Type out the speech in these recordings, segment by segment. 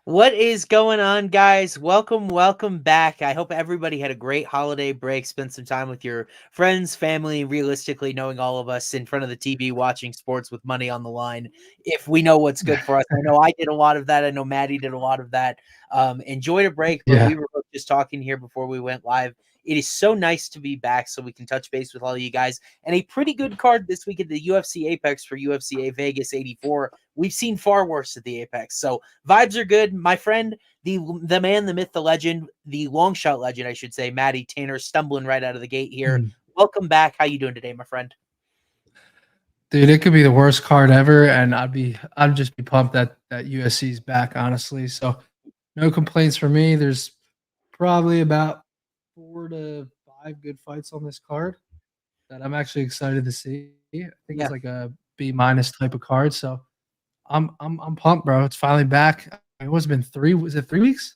What is going on, guys? Welcome back. I hope everybody had a great holiday break, spent some time with your friends, family, realistically knowing all of us in front of the TV watching sports with money on the line. If we know what's good for us. I know I did a lot of that. I know Maddie did a lot of that. Enjoyed a break, but Yeah. we were both just talking here before we went live. It is so nice to be back so we can touch base with all of you guys. And a pretty good card this week at the UFC Apex for UFC Vegas 84. We've seen far worse at the Apex. So vibes are good. My friend, the man, the myth, the legend, the long shot legend, I should say, Matty Tanner, stumbling right out of the gate here. Welcome back. How you doing today, my friend? Dude, it could be the worst card ever, and I'd just be pumped that USC's back, honestly. So no complaints for me. There's probably about 4 to 5 good fights on this card that I'm actually excited to see. I think Yeah. it's like a B minus type of card. So I'm pumped, bro. It's finally back. It was been 3. Was it 3 weeks?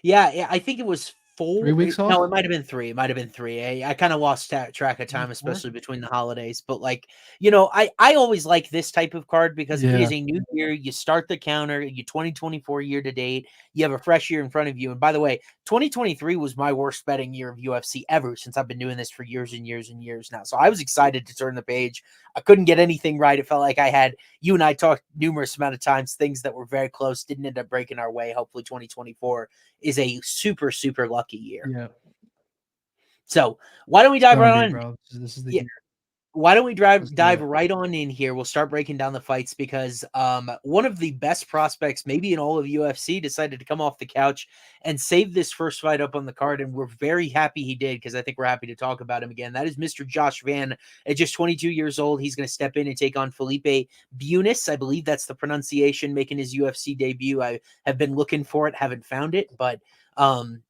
Yeah, I think it was 3 4. weeks No, off? it might have been 3. It might have been 3. I kind of lost track of Was it time, 4? especially between the holidays. But I always like this type of card because it Yeah. is a new year. You start the counter. You 2024 year to date. You have a fresh year in front of you. And by the way, 2023 was my worst betting year of UFC ever since I've been doing this for years and years and years now. So I was excited to turn the page. I couldn't get anything right. It felt like I had you and I talked numerous amount of times, things that were very close, didn't end up breaking our way. Hopefully 2024 is a super, super lucky year. Yeah. So why don't we It's dive gonna right be, on? bro. This is the Yeah, year. why don't we Let's do dive it. right on in here? We'll start breaking down the fights because one of the best prospects, maybe in all of UFC, decided to come off the couch and save this first fight up on the card, and we're very happy he did because I think we're happy to talk about him again. That is Mr. Josh Van. At just 22 years old, he's going to step in and take on Felipe Bunes. I believe that's the pronunciation, making his UFC debut. I have been looking for it, haven't found it, but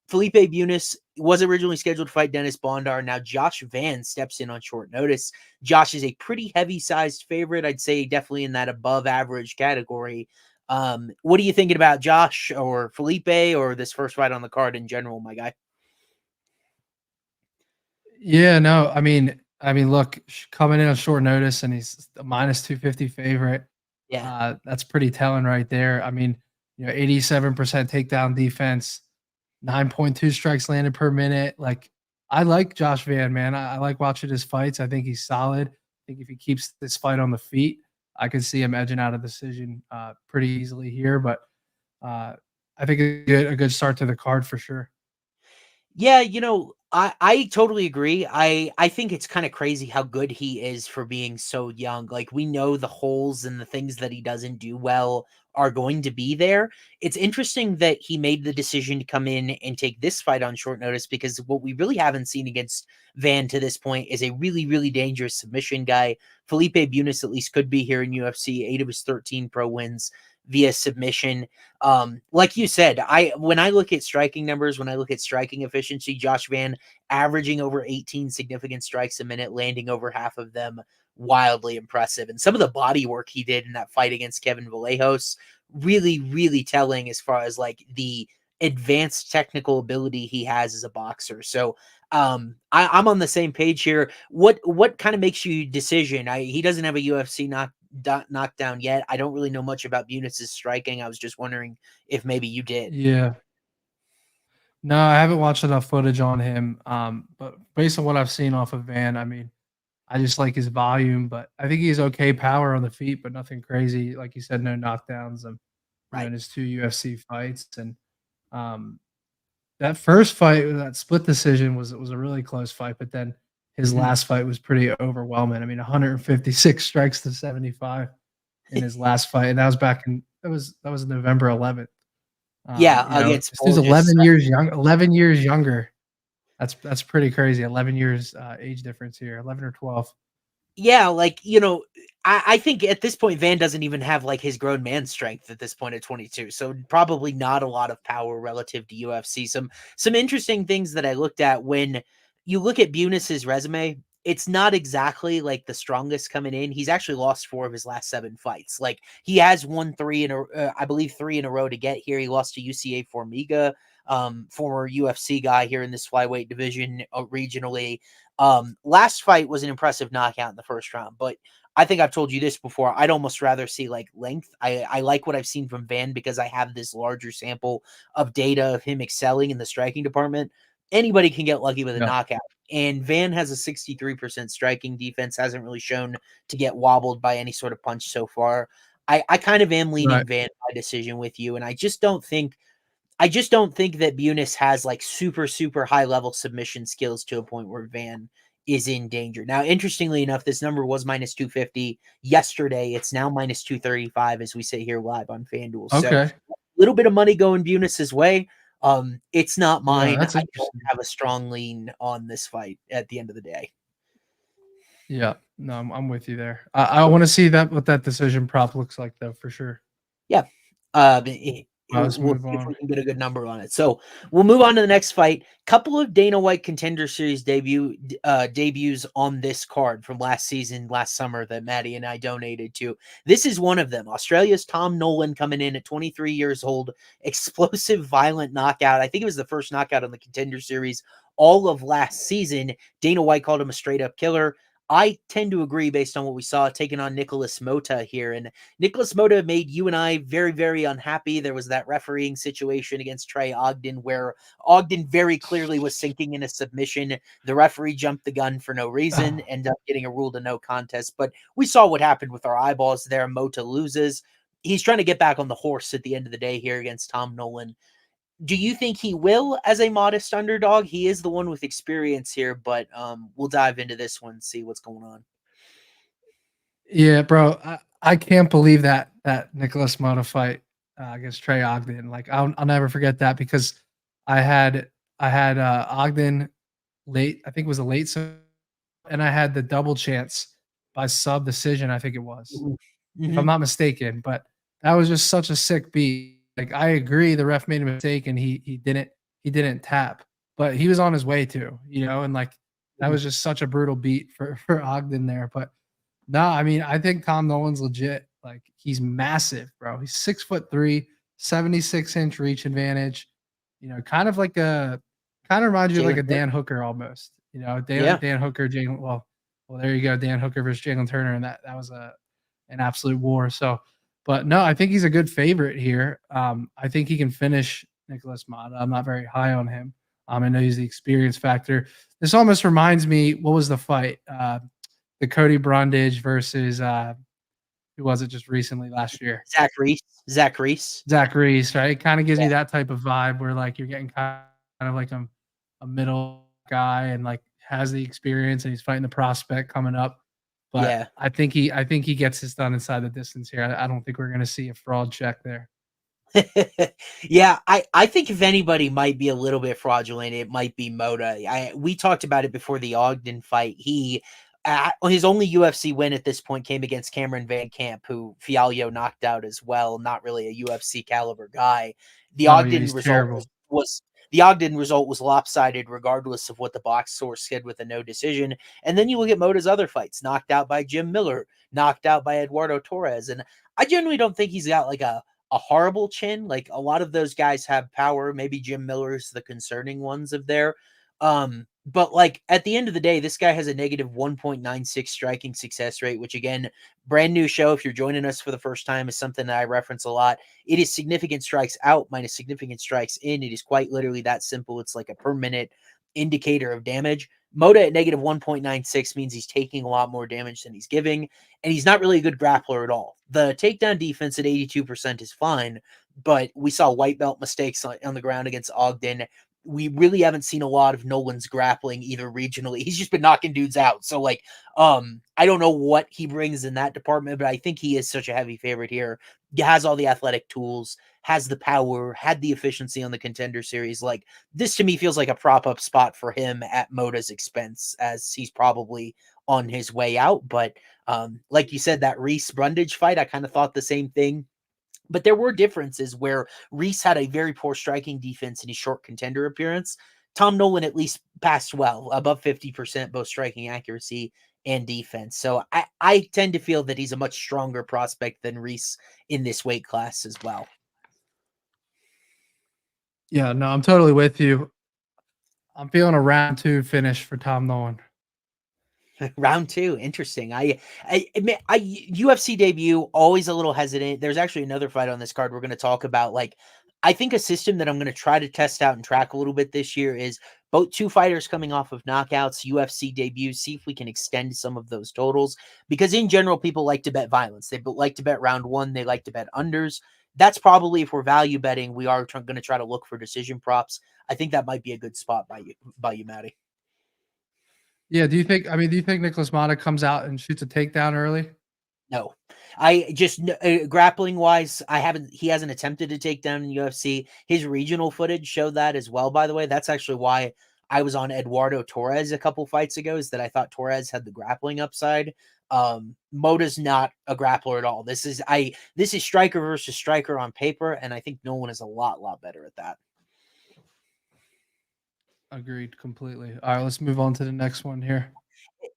Felipe Bunes was originally scheduled to fight Dennis Bondar. Now Josh Van steps in on short notice. Josh is a pretty heavy-sized favorite. I'd say definitely in that above-average category. What are you thinking about Josh or Felipe or this first fight on the card in general, my guy? Yeah, no, look, coming in on short notice and he's a minus 250 favorite. Yeah. That's pretty telling right there. 87% takedown defense, 9.2 strikes landed per minute. Like, I like Josh Van, man. I like watching his fights. I think he's solid. I think if he keeps this fight on the feet, I could see him edging out a decision pretty easily here. But I think a good start to the card for sure. Yeah, I totally agree. I think it's kind of crazy how good he is for being so young. Like we know the holes and the things that he doesn't do well are going to be there. It's interesting that he made the decision to come in and take this fight on short notice because what we really haven't seen against Van to this point is a really, really dangerous submission guy. Felipe Bunes at least could be here in UFC, 8 of his 13 pro wins via submission. Like you said, when I look at striking numbers, when I look at striking efficiency, Josh Van averaging over 18 significant strikes a minute, landing over half of them, wildly impressive. And some of the body work he did in that fight against Kevin Vallejos, really, really telling as far as like the advanced technical ability he has as a boxer. So I'm on the same page here. What kind of makes you decision? He doesn't have a UFC knockdown yet. I don't really know much about Bunes' striking. I was just wondering if maybe you did. Yeah. No, I haven't watched enough footage on him. But based on what I've seen off of Van, I just like his volume, but I think he's okay power on the feet, but nothing crazy. Like you said, no knockdowns. Right. In his 2 UFC fights, and um, that first fight, that split decision was a really close fight. But then his Mhm. last fight was pretty overwhelming. 156 strikes to 75 in his last fight, and that was that was November 11th. Yeah, against This dude's Bulges. 11 years young, 11 years younger. That's pretty crazy. 11 years age difference here, 11 or 12. Yeah, I think at this point Van doesn't even have like his grown man strength at this point at 22. So probably not a lot of power relative to UFC. Some interesting things that I looked at when you look at Bunes' resume, it's not exactly like the strongest coming in. He's actually lost 4 of his last 7 fights. Like he has won 3 I believe 3 in a row to get here. He lost to UCA Formiga, former UFC guy here in this flyweight division regionally. Last fight was an impressive knockout in the first round, but I think I've told you this before. I'd almost rather see like length. I like what I've seen from Van because I have this larger sample of data of him excelling in the striking department. Anybody can get lucky with a Yeah. knockout. And Van has a 63% striking defense, hasn't really shown to get wobbled by any sort of punch so far. I kind of am leaning Right. Van by decision with you, and I just don't think that Bunes has like super, super high level submission skills to a point where Van is in danger. Now, interestingly enough, this number was minus 250 yesterday. It's now minus 235 as we sit here live on FanDuel. So Okay. a little bit of money going Bunes' way. It's not Yeah, mine. that's I don't interesting. have a strong lean on this fight at the end of the day. Yeah. No, I'm with you there. I want to see what that decision prop looks like, though, for sure. Yeah. Let's We'll move see if we on. can get a good number on it. So we'll move on to the next fight. Couple of Dana White Contender Series debuts on this card from last summer that Maddie and I donated to. This is one of them. Australia's Tom Nolan coming in at 23 years old. Explosive, violent knockout. I think it was the first knockout on the Contender Series all of last season. Dana White called him a straight up killer. I tend to agree based on what we saw taking on Nicolas Motta here. And Nicolas Motta made you and I very, very unhappy. There was that refereeing situation against Trey Ogden where Ogden very clearly was sinking in a submission. The referee jumped the gun for no reason, ended up getting a rule to no contest. But we saw what happened with our eyeballs there. Motta loses. He's trying to get back on the horse at the end of the day here against Tom Nolan. Do you think he will as a modest underdog? He is the one with experience here, but we'll dive into this one and see what's going on. Yeah, bro. I can't believe that Nicolas Motta fight against Trey Ogden. Like I'll never forget that because I had Ogden late. I think it was a late sub, and I had the double chance by sub decision. I think it was, if I'm not mistaken. But that was just such a sick beat. Like I agree, the ref made a mistake and he didn't tap, but he was on his way to, and like that was just such a brutal beat for Ogden there. But no, I mean, I think Tom Nolan's legit. Like he's massive, bro. He's 6'3", 76-inch reach advantage. Kind of reminds you of like a Dan Hooker almost. Dan Hooker, Jalen. Well, there you go, Dan Hooker versus Jalen Turner, and that was an absolute war. So, but no, I think he's a good favorite here. I think he can finish Nicolas Motta. I'm not very high on him. I know he's the experience factor. This almost reminds me, what was the fight? The Cody Brundage versus who was it just recently last year? Zach Reese, right? It kind of gives me that type of vibe where like you're getting kind of like a middle guy and like has the experience and he's fighting the prospect coming up. But I think he gets this done inside the distance here. I don't think we're gonna see a fraud check there. Yeah, I think if anybody might be a little bit fraudulent, it might be Motta. We talked about it before the Ogden fight. His only UFC win at this point came against Cameron Van Camp, who Fialho knocked out as well. Not really a UFC caliber guy. The Ogden result was lopsided regardless of what the box source said with a no decision. And then you look at Motta's other fights, knocked out by Jim Miller, knocked out by Eduardo Torres. And I generally don't think he's got like a horrible chin. Like a lot of those guys have power. Maybe Jim Miller's the concerning ones of there. But like at the end of the day, this guy has a negative 1.96 striking success rate, which again, brand new show. If you're joining us for the first time, is something that I reference a lot. It is significant strikes out minus significant strikes in. It is quite literally that simple. It's like a per minute indicator of damage. Motta at negative 1.96 means he's taking a lot more damage than he's giving, and he's not really a good grappler at all. The takedown defense at 82% is fine, but we saw white belt mistakes on the ground against Ogden. We really haven't seen a lot of Nolan's grappling either regionally. He's just been knocking dudes out. So like, I don't know what he brings in that department, but I think he is such a heavy favorite here. He has all the athletic tools, has the power, had the efficiency on the Contender Series. Like this to me feels like a prop up spot for him at Motta's expense, as he's probably on his way out. But like you said, that Reese Brundage fight, I kind of thought the same thing. But there were differences where Reese had a very poor striking defense in his short contender appearance. Tom Nolan at least passed well, above 50%, both striking accuracy and defense. So I tend to feel that he's a much stronger prospect than Reese in this weight class as well. Yeah, no, I'm totally with you. I'm feeling a round 2 finish for Tom Nolan. Round 2, interesting. I admit, UFC debut, always a little hesitant. There's actually another fight on this card we're going to talk about. Like, I think a system that I'm going to try to test out and track a little bit this year is both two fighters coming off of knockouts, UFC debuts, see if we can extend some of those totals. Because in general, people like to bet violence. They like to bet round 1. They like to bet unders. That's probably, if we're value betting, we are going to try to look for decision props. I think that might be a good spot by you, Matty. Yeah, do you think Nicolas Motta comes out and shoots a takedown early? No, I just grappling wise, he hasn't attempted to take down in UFC. His regional footage showed that as well, by the way. That's actually why I was on Eduardo Torres a couple fights ago, is that I thought Torres had the grappling upside. Motta's not a grappler at all. This is striker versus striker on paper, and I think Nolan is a lot better at that. Agreed completely. All right, let's move on to the next one here.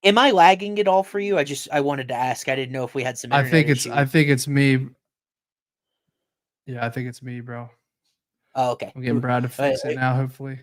Am I lagging at all for you? I wanted to ask. I didn't know if we had some I internet think it's me. Yeah, I think it's me, bro. Oh, okay. I'm getting Brad to fix it now, hopefully.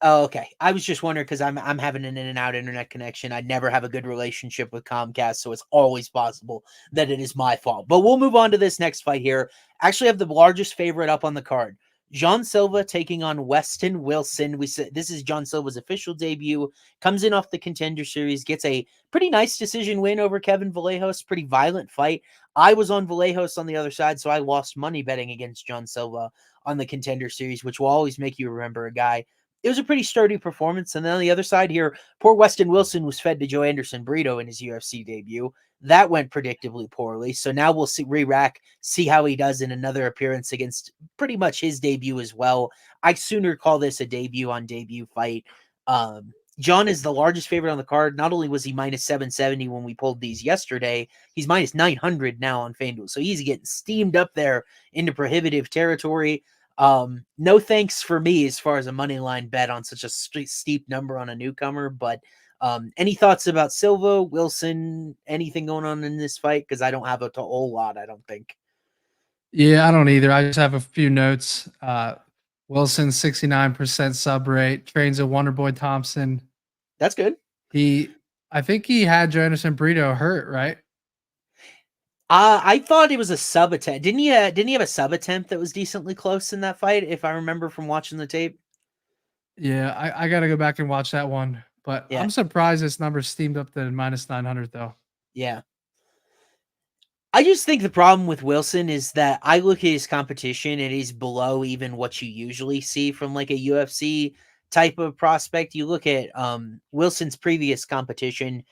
Oh, okay. I was just wondering because I'm having an in and out internet connection. I never have a good relationship with Comcast, so it's always possible that it is my fault. But we'll move on to this next fight here. Actually, have the largest favorite up on the card. Jean Silva taking on Westin Wilson. We said this is Jean Silva's official debut. Comes in off the Contender Series, gets a pretty nice decision win over Kevin Vallejos. Pretty violent fight. I was on Vallejos on the other side, so I lost money betting against Jean Silva on the Contender Series, which will always make you remember a guy. It was a pretty sturdy performance. And then on the other side here, poor Westin Wilson was fed to Joe Anderson Brito in his UFC debut. That went predictably poorly. So now we'll see how he does in another appearance against pretty much his debut as well. I sooner call this a debut on debut fight. John is the largest favorite on the card. Not only was he minus 770 when we pulled these yesterday, he's minus 900 now on FanDuel. So he's getting steamed up there into prohibitive territory. No thanks for me as far as a money line bet on such a steep number on a newcomer, but any thoughts about Silva, Wilson, anything going on in this fight? Because I don't have a whole lot, I don't think. Yeah, I don't either. I just have a few notes. Wilson, 69% sub rate, trains a Wonderboy Thompson. That's good. I think he had Joe Anderson Brito hurt, right? I thought it was a sub attempt. Didn't he have a sub attempt that was decently close in that fight, if I remember from watching the tape? Yeah, I gotta go back and watch that one. But Yeah. I'm surprised this number steamed up to minus 900 though. Yeah. I just think the problem with Wilson is that I look at his competition and he's below even what you usually see from like a UFC type of prospect. You look at Wilson's previous competition,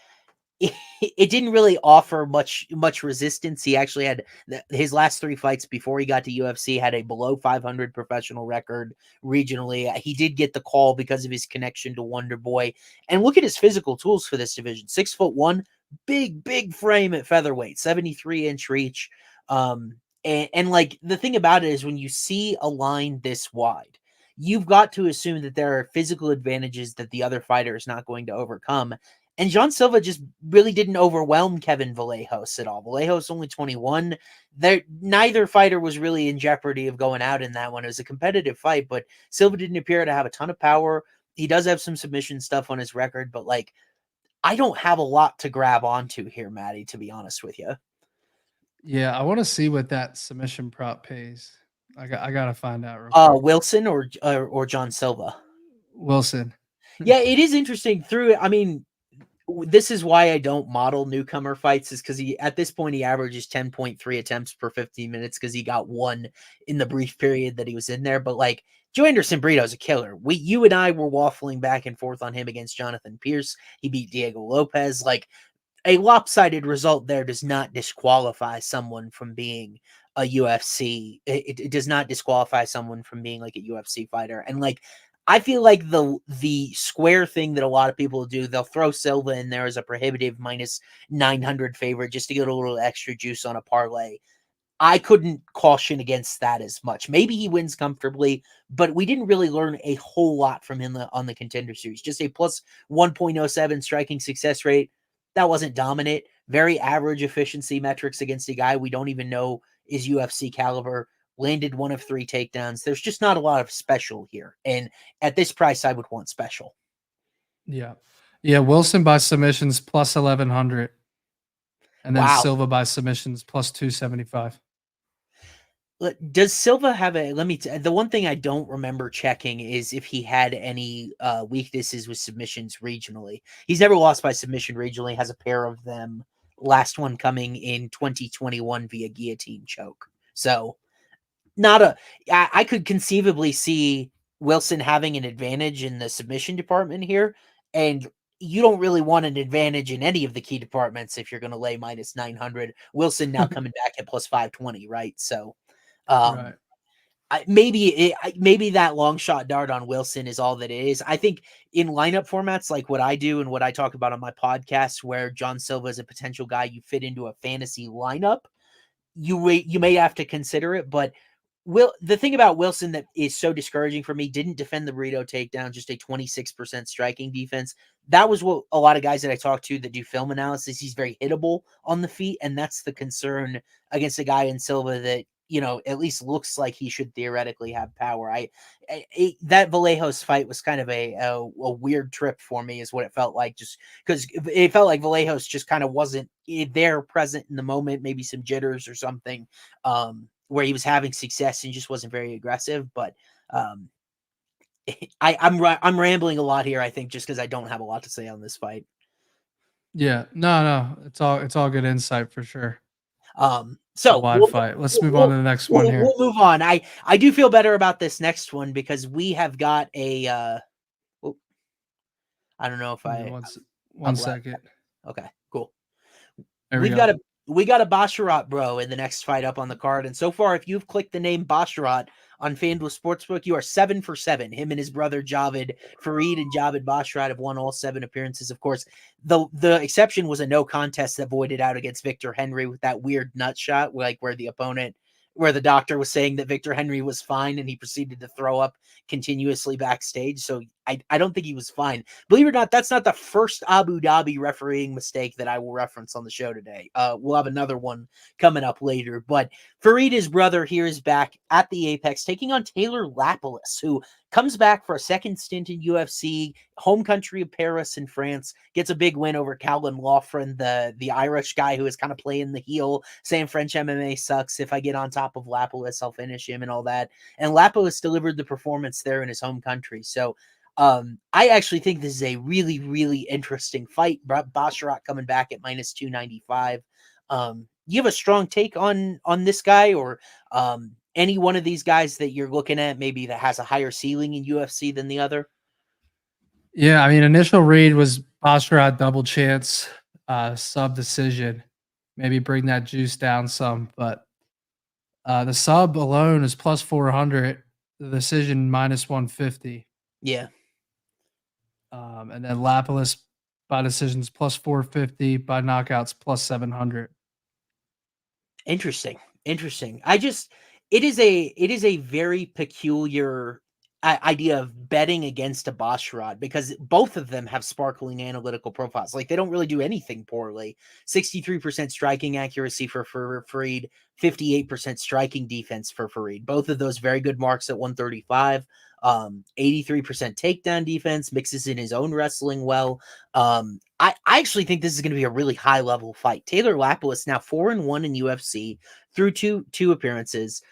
it didn't really offer much resistance. He actually had his last 3 fights before he got to UFC had a below 500 professional record regionally. He did get the call because of his connection to Wonder Boy. And look at his physical tools for this division: 6'1", big frame at featherweight, 73-inch reach. And like the thing about it is when you see a line this wide, you've got to assume that there are physical advantages that the other fighter is not going to overcome. And Jean Silva just really didn't overwhelm Kevin Vallejos at all. Vallejos only 21. Neither fighter was really in jeopardy of going out in that one. It was a competitive fight, but Silva didn't appear to have a ton of power. He does have some submission stuff on his record, but like, I don't have a lot to grab onto here, Matty, to be honest with you. Yeah, I want to see what that submission prop pays. I gotta find out real quick. Wilson or John Silva? Wilson. Yeah, it is interesting through it. I mean, this is why I don't model newcomer fights, is because at this point he averages 10.3 attempts per 15 minutes because he got one in the brief period that he was in there. But like, Joe Anderson Brito is a killer. You and I were waffling back and forth on him against Jonathan Pierce. He beat Diego Lopez. Like, a lopsided result there does not disqualify someone from being a UFC. It does not disqualify someone from being like a UFC fighter. And like, I feel like the square thing that a lot of people do, they'll throw Silva in there as a prohibitive minus 900 favorite just to get a little extra juice on a parlay. I couldn't caution against that as much. Maybe he wins comfortably, but we didn't really learn a whole lot from him on the Contender Series. Just a plus 1.07 striking success rate. That wasn't dominant. Very average efficiency metrics against a guy we don't even know is UFC caliber. Landed 1 of 3 takedowns. There's just not a lot of special here. And at this price, I would want special. Yeah. Yeah, Wilson by submissions plus 1100. And then Wow. Silva by submissions plus 275. Does Silva have a the one thing I don't remember checking is if he had any weaknesses with submissions regionally. He's never lost by submission regionally, has a pair of them. Last one coming in 2021 via guillotine choke. So not a I could conceivably see Wilson having an advantage in the submission department here, and you don't really want an advantage in any of the key departments if you're going to lay minus 900. Wilson now coming back at plus 520, right? So Right. maybe that long shot dart on Wilson is all that it is. I think in lineup formats like what I do and what I talk about on my podcast, where John Silva is a potential guy you fit into a fantasy lineup, you may have to consider it. But the thing about Wilson that is so discouraging for me, didn't defend the burrito takedown, just a 26% striking defense. That was what a lot of guys that I talk to that do film analysis, he's very hittable on the feet, and that's the concern against a guy in Silva that, at least looks like he should theoretically have power. That Vallejos fight was kind of a weird trip for me, is what it felt like, just because it felt like Vallejos just kind of wasn't there present in the moment, maybe some jitters or something, where he was having success and just wasn't very aggressive. But I'm rambling a lot here, I think, just because I don't have a lot to say on this fight. Yeah, no, it's all good insight for sure. So wide fight. Let's move on to the next one here. We'll move on. I do feel better about this next one because we have got a. I don't know if one second. Okay, cool. There we go. We got a Basharat bro in the next fight up on the card, and so far, if you've clicked the name Basharat on FanDuel Sportsbook, you are 7 for 7. Him and his brother Javid Farid and Javid Basharat have won all 7 appearances. Of course, the exception was a no contest that voided out against Victor Henry with that weird nut shot, where the doctor was saying that Victor Henry was fine and he proceeded to throw up continuously backstage. So I don't think he was fine. Believe it or not, that's not the first Abu Dhabi refereeing mistake that I will reference on the show today. We'll have another one coming up later. But Farid, his brother, here is back at the Apex, taking on Taylor Lapilus, who comes back for a second stint in UFC, home country of Paris in France, gets a big win over Callum Loughran, the Irish guy who is kind of playing the heel, saying French MMA sucks. If I get on top of Lapilus, I'll finish him and all that. And Lapilus delivered the performance there in his home country. So I actually think this is a really, really interesting fight. Basharat coming back at minus 295. You have a strong take on this guy, or any one of these guys that you're looking at, maybe that has a higher ceiling in UFC than the other? Yeah, I mean, initial read was Basharat double chance, sub decision. Maybe bring that juice down some, but the sub alone is plus 400. The decision minus 150. Yeah. And then Lapilus by decisions plus 450, by knockouts plus 700. Interesting. It is a very peculiar idea of betting against a Basharat, because both of them have sparkling analytical profiles. Like, they don't really do anything poorly. 63% striking accuracy for Farid, 58% striking defense for Farid. Both of those very good marks at 135. 83% takedown defense, mixes in his own wrestling well. I actually think this is going to be a really high level fight. Taylor Lapilus now 4-1 in UFC through two appearances.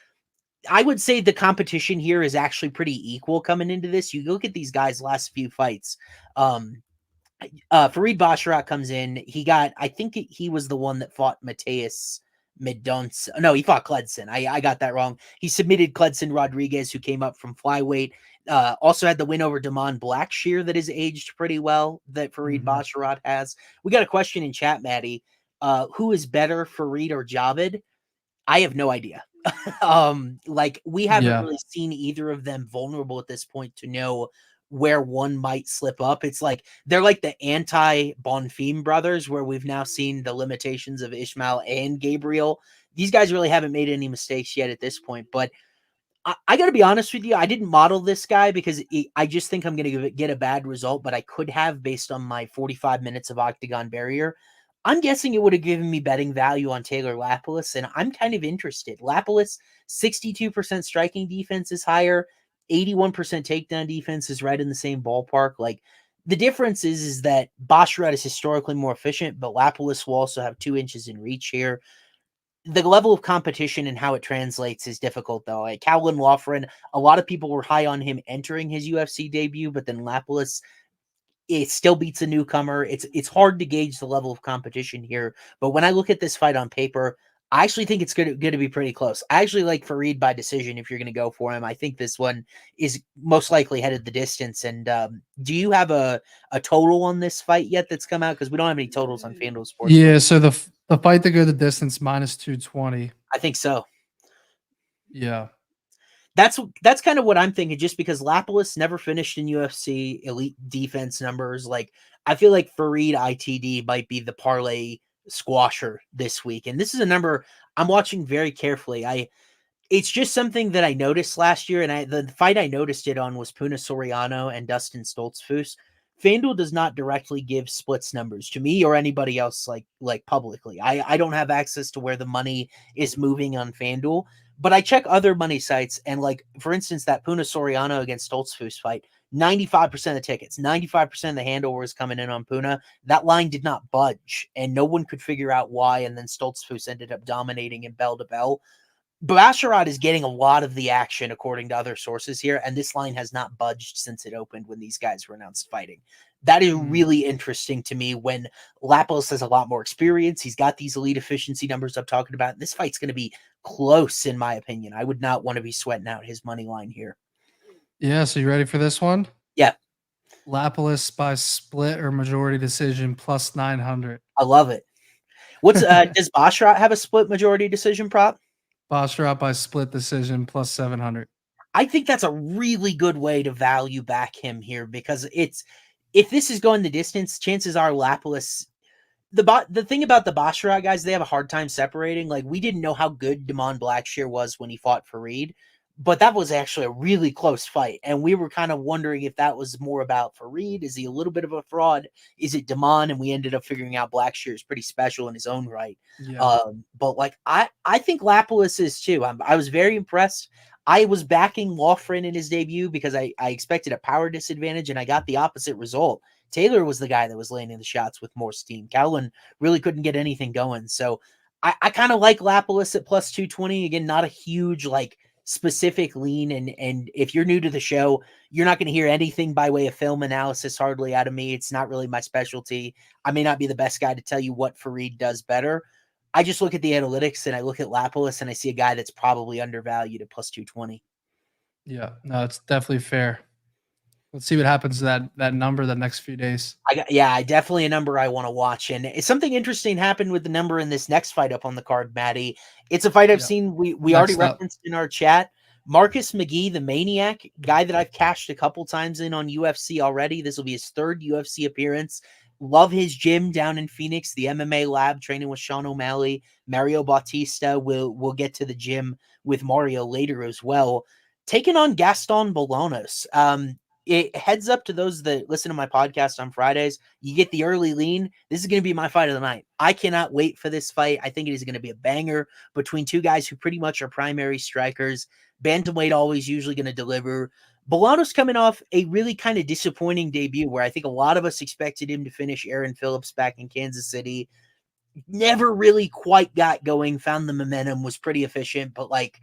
I would say the competition here is actually pretty equal coming into this. You look at these guys' last few fights. Farid Basharat comes in. I think he was the one that fought Matheus Midons. No, he fought Cledson. I got that wrong. He submitted Cledson Rodriguez, who came up from flyweight. Also had the win over Damon Blackshear that has aged pretty well, that Farid Basharat has. We got a question in chat, Maddie. Who is better, Farid or Javid? I have no idea. We haven't really seen either of them vulnerable at this point to know where one might slip up. It's like they're like the anti-Bonfim brothers, where we've now seen the limitations of Ishmael and Gabriel. These guys really haven't made any mistakes yet at this point. But I got to be honest with you, I didn't model this guy because I just think I'm going to get a bad result, but I could have based on my 45 minutes of Octagon Barrier. I'm guessing it would have given me betting value on Taylor Lapilus, and I'm kind of interested. Lapilus, 62% striking defense is higher, 81% takedown defense is right in the same ballpark. Like, The difference is that Basharat is historically more efficient, but Lapilus will also have 2 inches in reach here. The level of competition and how it translates is difficult, though. Like Calvin Loughran, a lot of people were high on him entering his UFC debut, but then Lapilus, it still beats a newcomer. It's hard to gauge the level of competition here. But when I look at this fight on paper, I actually think it's going to be pretty close. I actually like Farid by decision if you're going to go for him. I think this one is most likely headed the distance. And do you have a total on this fight yet that's come out? Because we don't have any totals on FanDuel Sports. Yeah, so the fight to go the distance minus 220. I think so. Yeah. That's kind of what I'm thinking, just because Lapilus never finished in UFC elite defense numbers. Like, I feel like Farid ITD might be the parlay squasher this week. And this is a number I'm watching very carefully. It's just something that I noticed last year, and the fight I noticed it on was Puna Soriano and Dustin Stoltzfus. FanDuel does not directly give splits numbers to me or anybody else like publicly. I don't have access to where the money is moving on FanDuel, but I check other money sites, and like for instance, that Puna Soriano against Stoltzfus fight, 95% of the tickets, 95% of the handle was coming in on Puna. That line did not budge, and no one could figure out why. And then Stoltzfus ended up dominating in bell to bell. Basharat is getting a lot of the action according to other sources here, and this line has not budged since it opened when these guys were announced fighting. That is really interesting to me when Lapilus has a lot more experience. He's got these elite efficiency numbers I'm talking about. And this fight's going to be close, in my opinion. I would not want to be sweating out his money line here. Yeah, so you ready for this one? Yeah. Lapilus by split or majority decision plus 900. I love it. What's does Basharat have a split majority decision prop? Basharat by split decision plus 700. I think that's a really good way to value back him here, because if this is going the distance, chances are Lapilus. The thing about the Basharat guys, they have a hard time separating. Like, we didn't know how good Damon Blackshear was when he fought Farid, but that was actually a really close fight. And we were kind of wondering if that was more about Farid. Is he a little bit of a fraud? Is it Damon? And we ended up figuring out Blackshear is pretty special in his own right. Yeah. But like, I think Lapilus is too. I was very impressed. I was backing Loughran in his debut because I expected a power disadvantage, and I got the opposite result. Taylor was the guy that was landing the shots with more steam. Calvin really couldn't get anything going. So I kind of like Lapilus at plus 220. Again, not a huge like specific lean. And if you're new to the show, you're not going to hear anything by way of film analysis hardly out of me. It's not really my specialty. I may not be the best guy to tell you what Farid does better. I just look at the analytics and I look at Lapilus and I see a guy that's probably undervalued at plus 220. Yeah, no, it's definitely fair. Let's see what happens to that number the next few days. Definitely a number I want to watch. And something interesting happened with the number in this next fight up on the card, Matty. It's a fight I've seen. We already referenced in our chat. Marcus McGhee, the Maniac, guy that I've cashed a couple times in on UFC already. This will be his third UFC appearance. Love his gym down in Phoenix, the MMA lab, training with Sean O'Malley. Mario Bautista will get to the gym with Mario later as well. Taking on Gaston Bolanos. It heads up to those that listen to my podcast on Fridays. You get the early lean. This is going to be my fight of the night. I cannot wait for this fight. I think it is going to be a banger between two guys who pretty much are primary strikers. Bantamweight always usually going to deliver. Bolanos coming off a really kind of disappointing debut where I think a lot of us expected him to finish Aaron Phillips back in Kansas City. Never really quite got going, found the momentum, was pretty efficient, but like,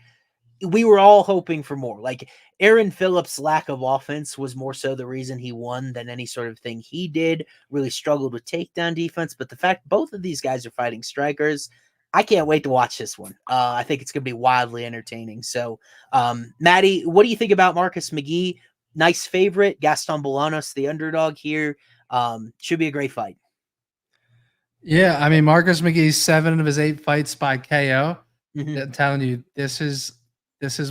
we were all hoping for more. Like, Aaron Phillips' lack of offense was more so the reason he won than any sort of thing he did. Really struggled with takedown defense. But the fact both of these guys are fighting strikers, I can't wait to watch this one. I think it's going to be wildly entertaining. So, Maddie, what do you think about Marcus McGhee? Nice favorite. Gaston Bolanos, the underdog here. Should be a great fight. Yeah, I mean, Marcus McGhee's 7 of his 8 fights by KO. Mm-hmm. I'm telling you, this is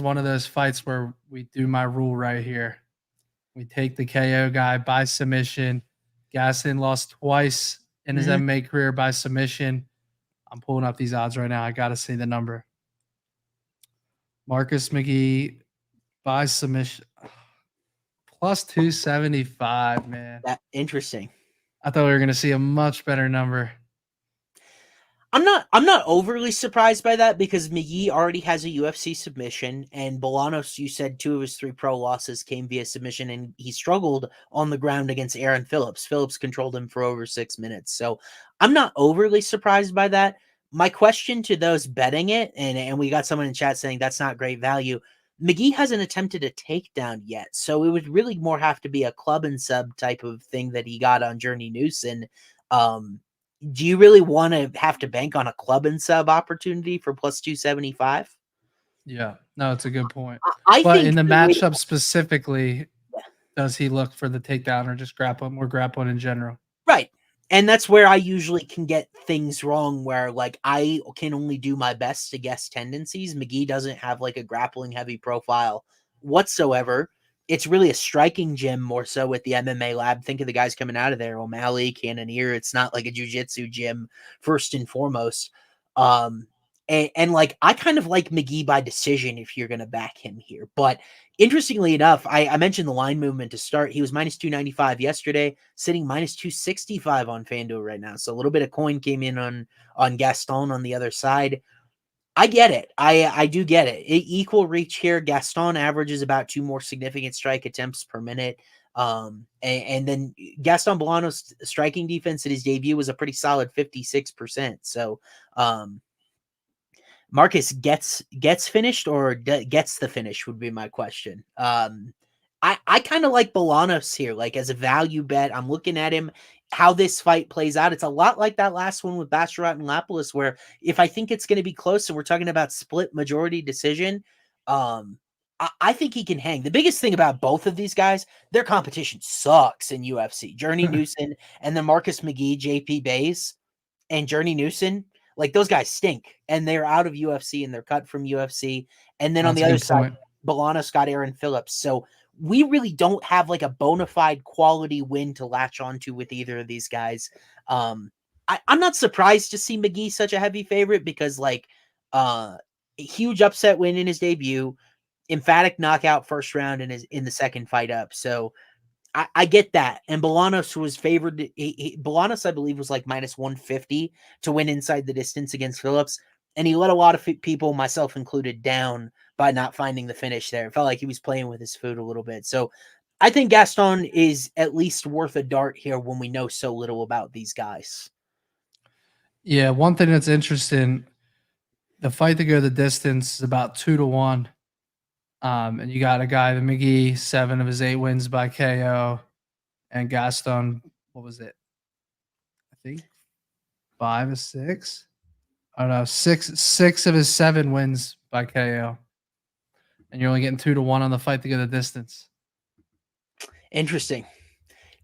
one of those fights where we do my rule right here. We take the KO guy by submission. Gaston lost twice in his MMA career by submission. I'm pulling up these odds right now. I got to see the number. Marcus McGhee by submission. Plus 275, man. That interesting. I thought we were going to see a much better number. I'm not overly surprised by that because McGhee already has a UFC submission, and Bolanos, you said 2 of his 3 pro losses came via submission, and he struggled on the ground against Aaron Phillips. Phillips controlled him for over 6 minutes. So I'm not overly surprised by that. My question to those betting it, and we got someone in chat saying that's not great value. McGhee hasn't attempted a takedown yet, so it would really more have to be a club and sub type of thing that he got on Journey Newson. Do you really want to have to bank on a club and sub opportunity for plus 275? Yeah, no, it's a good point. I But think in the way- matchup specifically, does he look for the takedown or just more grappling in general? Right. And that's where I usually can get things wrong, where like I can only do my best to guess tendencies. McGhee doesn't have like a grappling heavy profile whatsoever. It's really a striking gym more so with the MMA lab. Think of the guys coming out of there, O'Malley, Cannonier. It's not like a jiu-jitsu gym first and foremost. And like I kind of like McGhee by decision if you're gonna back him here. But interestingly enough, I mentioned the line movement to start. He was minus 295 yesterday, sitting minus 265 on FanDuel right now. So a little bit of coin came in on Gaston on the other side. I get it. I do get it. Equal reach here. Gaston averages about 2 more significant strike attempts per minute. And then Gaston Bolanos' striking defense at his debut was a pretty solid 56%. So Marcus gets finished or gets the finish would be my question. I kind of like Bolanos here, like as a value bet. I'm looking at him, how this fight plays out. It's a lot like that last one with Basharat and Lapilus, where if I think it's going to be close and we're talking about split majority decision, I think he can hang. The biggest thing about both of these guys, their competition sucks in UFC. Journey Newson and then Marcus McGhee, JP Bays, and Journey Newson. Like those guys stink, and they're out of UFC and they're cut from UFC. And then on the other side, Bolanos got Aaron Phillips. So we really don't have like a bona fide quality win to latch onto with either of these guys. I'm not surprised to see McGhee such a heavy favorite because like a huge upset win in his debut, emphatic knockout first round in the second fight up. So I get that. And Bolanos was favored. Bolanos, I believe, was like minus 150 to win inside the distance against Phillips. And he let a lot of people, myself included, down by not finding the finish there. It felt like he was playing with his food a little bit. So I think Gaston is at least worth a dart here when we know so little about these guys. Yeah, one thing that's interesting, the fight to go the distance is about 2-1. And you got a guy, the McGhee, 7 of his 8 wins by KO, and Gaston, what was it? I think 5 or 6. I don't know, 6 of his 7 wins by KO, and you're only getting 2-1 on the fight to go the distance. Interesting.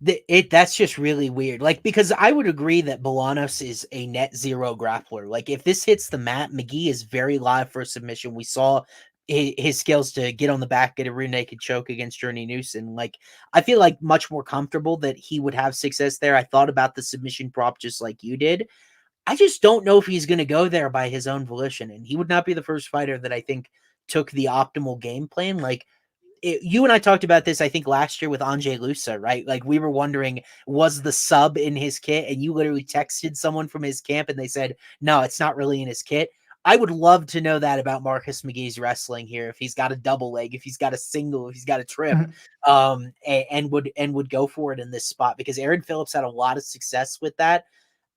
That's just really weird. Like, because I would agree that Bolanos is a net zero grappler. Like, if this hits the mat, McGhee is very live for a submission. We saw his skills to get on the back, get a rear naked choke against Journey Newson. Like, I feel like much more comfortable that he would have success there. I thought about the submission prop just like you did. I just don't know if he's going to go there by his own volition. And he would not be the first fighter that I think took the optimal game plan. Like, you and I talked about this, I think, last year with Anže Lusa, right? Like, we were wondering, was the sub in his kit? And you literally texted someone from his camp and they said, no, it's not really in his kit. I would love to know that about Marcus McGhee's wrestling here. If he's got a double leg, if he's got a single, if he's got a trip, and would go for it in this spot, because Aaron Phillips had a lot of success with that.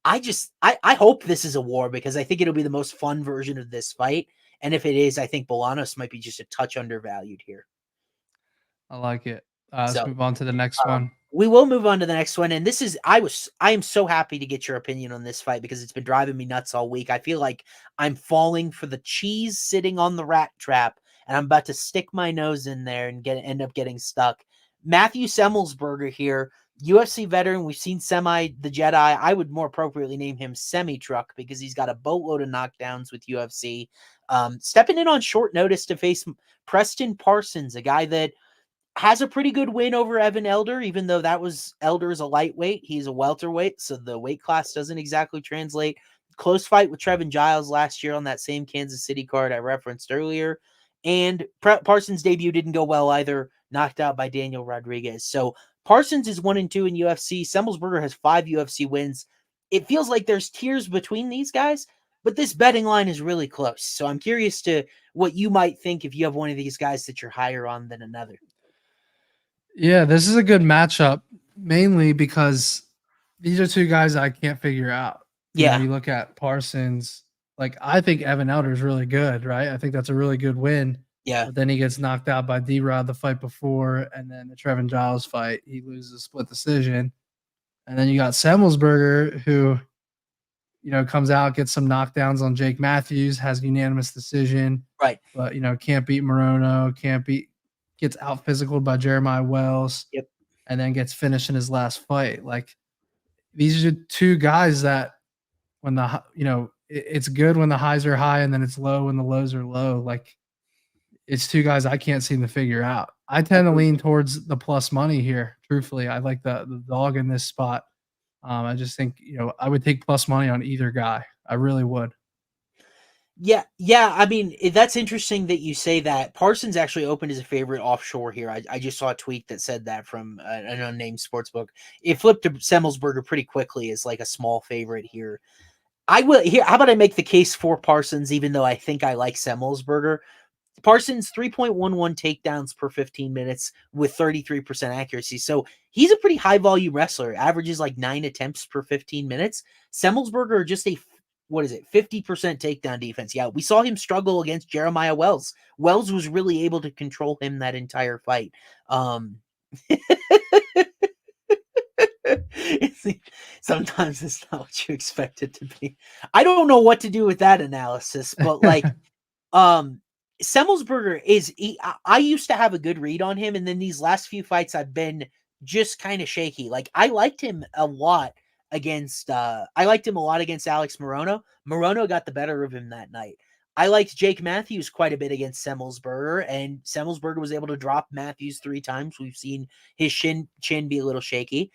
I hope this is a war, because I think it'll be the most fun version of this fight. And if it is, I think Bolanos might be just a touch undervalued here. I like it. Let's move on to the next one. We will move on to the next one. And this is, I am so happy to get your opinion on this fight, because it's been driving me nuts all week. I feel like I'm falling for the cheese sitting on the rat trap, and I'm about to stick my nose in there and end up getting stuck. Matheus Semelsberger here, UFC veteran. We've seen Semi the Jedi. I would more appropriately name him Semi Truck, because he's got a boatload of knockdowns with UFC. Stepping in on short notice to face Preston Parsons, a guy that has a pretty good win over Evan Elder, even though Elder is a lightweight. He's a welterweight, so the weight class doesn't exactly translate. Close fight with Trevin Giles last year on that same Kansas City card I referenced earlier. And Parsons' debut didn't go well either, knocked out by Daniel Rodriguez. So Parsons is 1-2 in UFC. Semelsberger has 5 UFC wins. It feels like there's tiers between these guys. but this betting line is really close. So I'm curious to what you might think if you have one of these guys that you're higher on than another. Yeah, this is a good matchup, mainly because these are two guys I can't figure out. Yeah. You look at Parsons, like I think Evan Elder is really good, right? I think that's a really good win. Yeah. But then he gets knocked out by D-Rod the fight before, and then the Trevin Giles fight, he loses a split decision. And then you got Semelsberger, who, comes out, gets some knockdowns on Jake Matthews, has unanimous decision. Right. But, can't beat Morono, gets out physical by Jeremiah Wells. Yep. And then gets finished in his last fight. Like, these are two guys that when it's good when the highs are high and then it's low when the lows are low. Like, it's two guys I can't seem to figure out. I tend to lean towards the plus money here. Truthfully, I like the dog in this spot. I just think, I would take plus money on either guy. I really would. Yeah. I mean, that's interesting that you say that. Parsons actually opened as a favorite offshore here. I just saw a tweet that said that from an unnamed sportsbook. It flipped to Semelsberger pretty quickly as like a small favorite here. How about I make the case for Parsons, even though I think I like Semelsberger. Parsons 3.11 takedowns per 15 minutes with 33% accuracy. So he's a pretty high volume wrestler, averages like 9 attempts per 15 minutes. Semelsberger just 50% takedown defense. Yeah, we saw him struggle against Jeremiah Wells. Wells was really able to control him that entire fight. Sometimes it's not what you expect it to be. I don't know what to do with that analysis, but like, Semelsberger I used to have a good read on him, and then these last few fights I've been just kind of shaky. Like, I liked him a lot against Alex Morono. Morono got the better of him that night. I liked Jake Matthews quite a bit against Semelsberger, and Semelsberger was able to drop Matthews 3 times. We've seen his chin be a little shaky.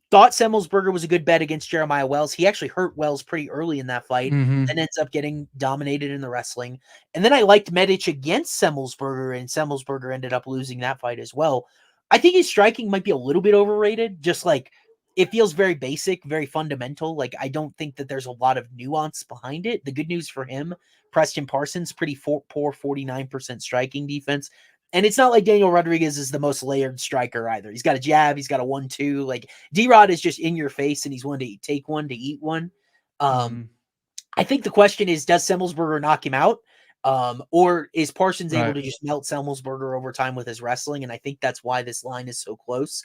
Thought Semelsberger was a good bet against Jeremiah Wells. He actually hurt Wells pretty early in that fight and ends up getting dominated in the wrestling. And then I liked Medic against Semelsberger, and Semelsberger ended up losing that fight as well. I think his striking might be a little bit overrated. Just like, it feels very basic, very fundamental. Like, I don't think that there's a lot of nuance behind it. The good news for him, Preston Parsons, pretty poor 49% striking defense. And it's not like Daniel Rodriguez is the most layered striker either. He's got a jab. He's got a 1-2. Like, D-Rod is just in your face, and he's one to take one to eat one. I think the question is, does Semelsberger knock him out? Or is Parsons able to just melt Semelsberger over time with his wrestling? And I think that's why this line is so close.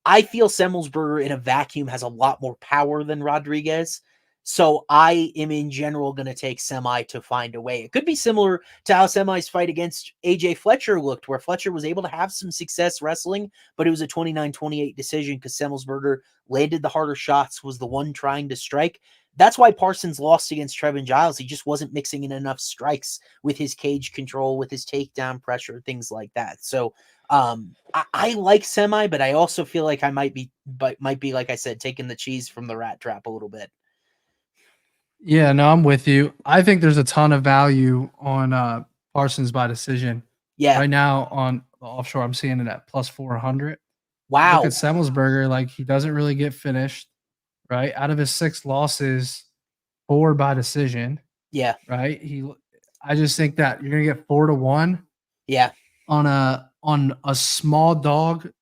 I feel Semelsberger in a vacuum has a lot more power than Rodriguez. So I am in general going to take Semi to find a way. It could be similar to how Semi's fight against AJ Fletcher looked, where Fletcher was able to have some success wrestling, but it was a 29-28 decision because Semelsberger landed the harder shots, was the one trying to strike. That's why Parsons lost against Trevin Giles. He just wasn't mixing in enough strikes with his cage control, with his takedown pressure, things like that. So I like Semi, but I also feel like I might be, like I said, taking the cheese from the rat trap a little bit. Yeah, no, I'm with you. I think there's a ton of value on Parsons by decision. Yeah. Right now on the offshore, I'm seeing it at plus 400. Wow. Look at Semelsberger, like, he doesn't really get finished, right? Out of his 6 losses, 4 by decision. Yeah. Right? I just think that you're gonna get 4-1. Yeah. On a small dog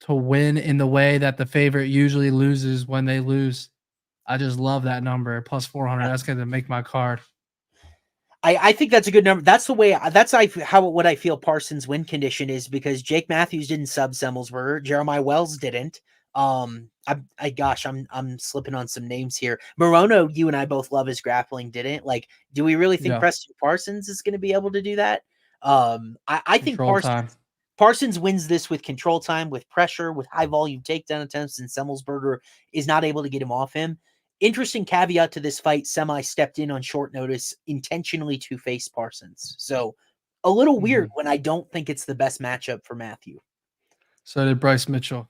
to win in the way that the favorite usually loses when they lose. I just love that number, plus 400. That's going to make my card. I think that's a good number. That's the way. What I feel Parsons' win condition is, because Jake Matthews didn't sub Semelsberger, Jeremiah Wells didn't. I'm slipping on some names here. Morono, you and I both love his grappling, didn't. Like, do we really think Preston Parsons is going to be able to do that? I think Parsons wins this with control time, with pressure, with high volume takedown attempts, and Semelsberger is not able to get him off him. Interesting caveat to this fight, Semi stepped in on short notice intentionally to face Parsons. So a little weird when I don't think it's the best matchup for Matthew. So did Bryce Mitchell.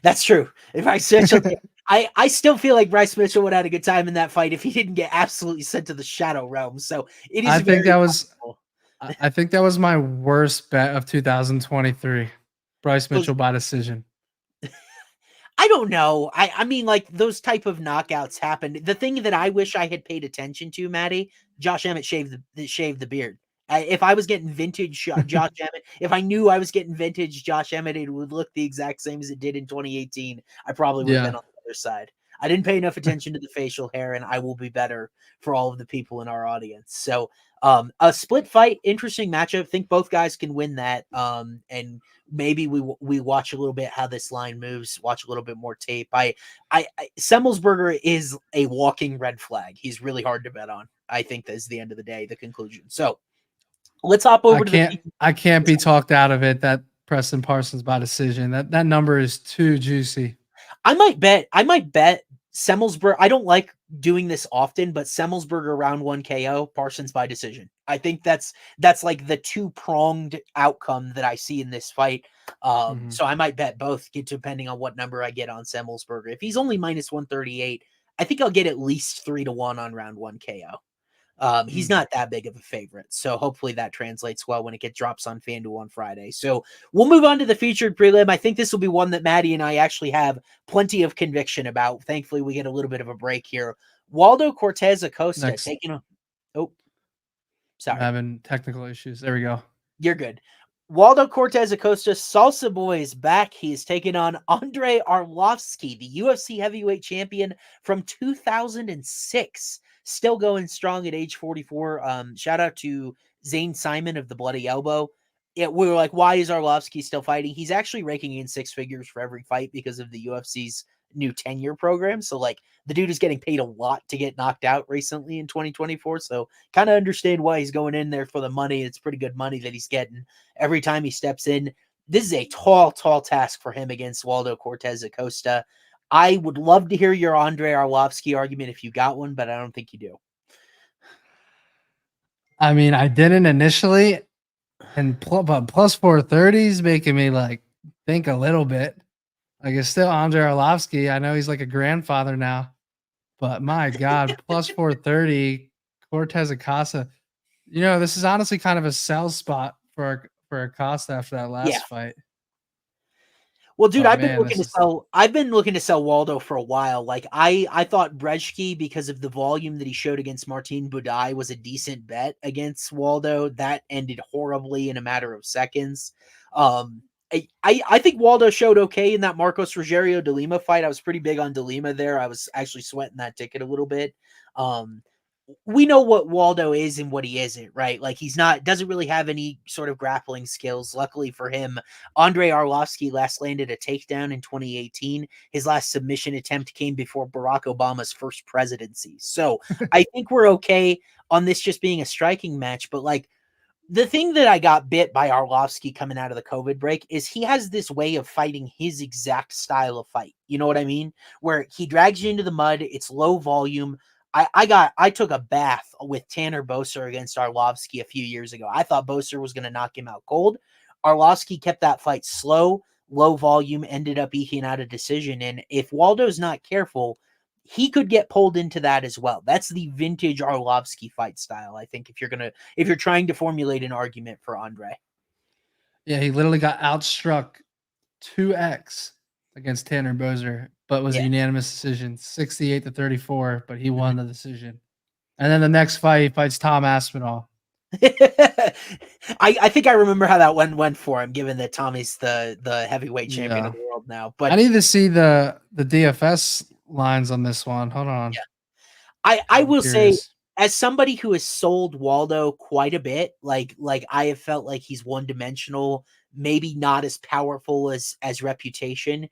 That's true. If Bryce Mitchell, I still feel like Bryce Mitchell would have had a good time in that fight if he didn't get absolutely sent to the shadow realm. So it is. I think that was my worst bet of 2023. Bryce Mitchell by decision. I don't know. I mean, like, those type of knockouts happened. The thing that I wish I had paid attention to, Matty, Josh Emmett shaved the beard. If I was getting vintage Josh Emmett, if I knew I was getting vintage Josh Emmett, it would look the exact same as it did in 2018. I probably would have Yeah. been on the other side. I didn't pay enough attention to the facial hair, and I will be better for all of the people in our audience. So, a split fight, interesting matchup. Think both guys can win that. And maybe we watch a little bit how this line moves, watch a little bit more tape. Semelsberger is a walking red flag. He's really hard to bet on. I think that's the end of the day, the conclusion. So let's hop over to the. I can't be talked out of it that Preston Parsons by decision. That number is too juicy. I might bet Semelsberger. I don't like doing this often, but Semelsberger round 1 KO, Parsons by decision. I think that's like the two-pronged outcome that I see in this fight. So I might bet both, depending on what number I get on Semelsberger. If he's only minus 138, I think I'll get at least 3-1 on round 1 KO. He's not that big of a favorite, so hopefully that translates well when it drops on FanDuel on Friday. So we'll move on to the featured prelim. I think this will be one that Maddie and I actually have plenty of conviction about. Thankfully, we get a little bit of a break here. Waldo Cortez-Acosta taking a... Oh, sorry. I'm having technical issues. There we go. You're good. Waldo Cortez-Acosta, Salsa Boy, is back. He is taking on Andrei Arlovski, the UFC heavyweight champion from 2006. Still going strong at age 44. Shout out to Zane Simon of the Bloody Elbow. We were like, why is Arlovski still fighting? He's actually raking in 6 figures for every fight because of the UFC's new tenure program. So, like, the dude is getting paid a lot to get knocked out recently in 2024. So, kind of understand why he's going in there for the money. It's pretty good money that he's getting every time he steps in. This is a tall task for him against Waldo Cortez-Acosta. I would love to hear your Andrei Arlovski argument if you got one, but I don't think you do. I mean, I didn't initially, and but plus 430 is making me like think a little bit. Like, it's still Andrei Arlovski. I know he's like a grandfather now, but my God, plus 430, Cortez-Acosta. You know, this is honestly kind of a sell spot for Acosta after that last fight. Well, dude, I've been looking to sell Waldo for a while. Like, I thought Brzeski, because of the volume that he showed against Martin Budai, was a decent bet against Waldo. That ended horribly in a matter of seconds. I think Waldo showed okay in that Marcos Rogerio de Lima fight. I was pretty big on de Lima there. I was actually sweating that ticket a little bit. We know what Waldo is and what he isn't, right? Like, doesn't really have any sort of grappling skills. Luckily for him, Andrei Arlovski last landed a takedown in 2018. His last submission attempt came before Barack Obama's first presidency. So I think we're okay on this just being a striking match. But, like, the thing that I got bit by Arlovski coming out of the COVID break is he has this way of fighting his exact style of fight. You know what I mean? Where he drags you into the mud. It's low volume. I took a bath with Tanner Boser against Arlovski a few years ago. I thought Boser was going to knock him out cold. Arlovski kept that fight slow, low volume, ended up eking out a decision. And if Waldo's not careful, he could get pulled into that as well. That's the vintage Arlovski fight style, I think, if you're trying to formulate an argument for Andre. Yeah, he literally got outstruck 2x against Tanner Boser, but was a unanimous decision, 68-34, but he won the decision. And then the next fight, he fights Tom Aspinall. I think I remember how that one went for him, given that Tommy's the heavyweight champion of the world now. But I need to see the DFS lines on this one. Hold on. Yeah. I will say, as somebody who has sold Waldo quite a bit, like I have felt like he's one-dimensional, maybe not as powerful as reputation.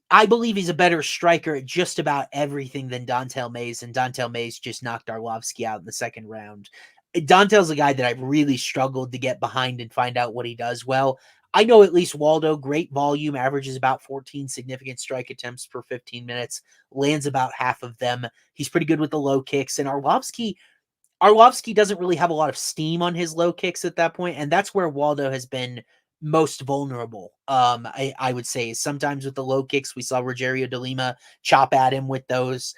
I believe he's a better striker at just about everything than Dontel Mays, and Dontel Mays just knocked Arlovski out in the second round. Dontel's a guy that I've really struggled to get behind and find out what he does well. I know at least Waldo, great volume, averages about 14 significant strike attempts per 15 minutes, lands about half of them. He's pretty good with the low kicks, and Arlovski doesn't really have a lot of steam on his low kicks at that point, and that's where Waldo has been most vulnerable. I would say sometimes with the low kicks, we saw Rogerio de Lima chop at him with those.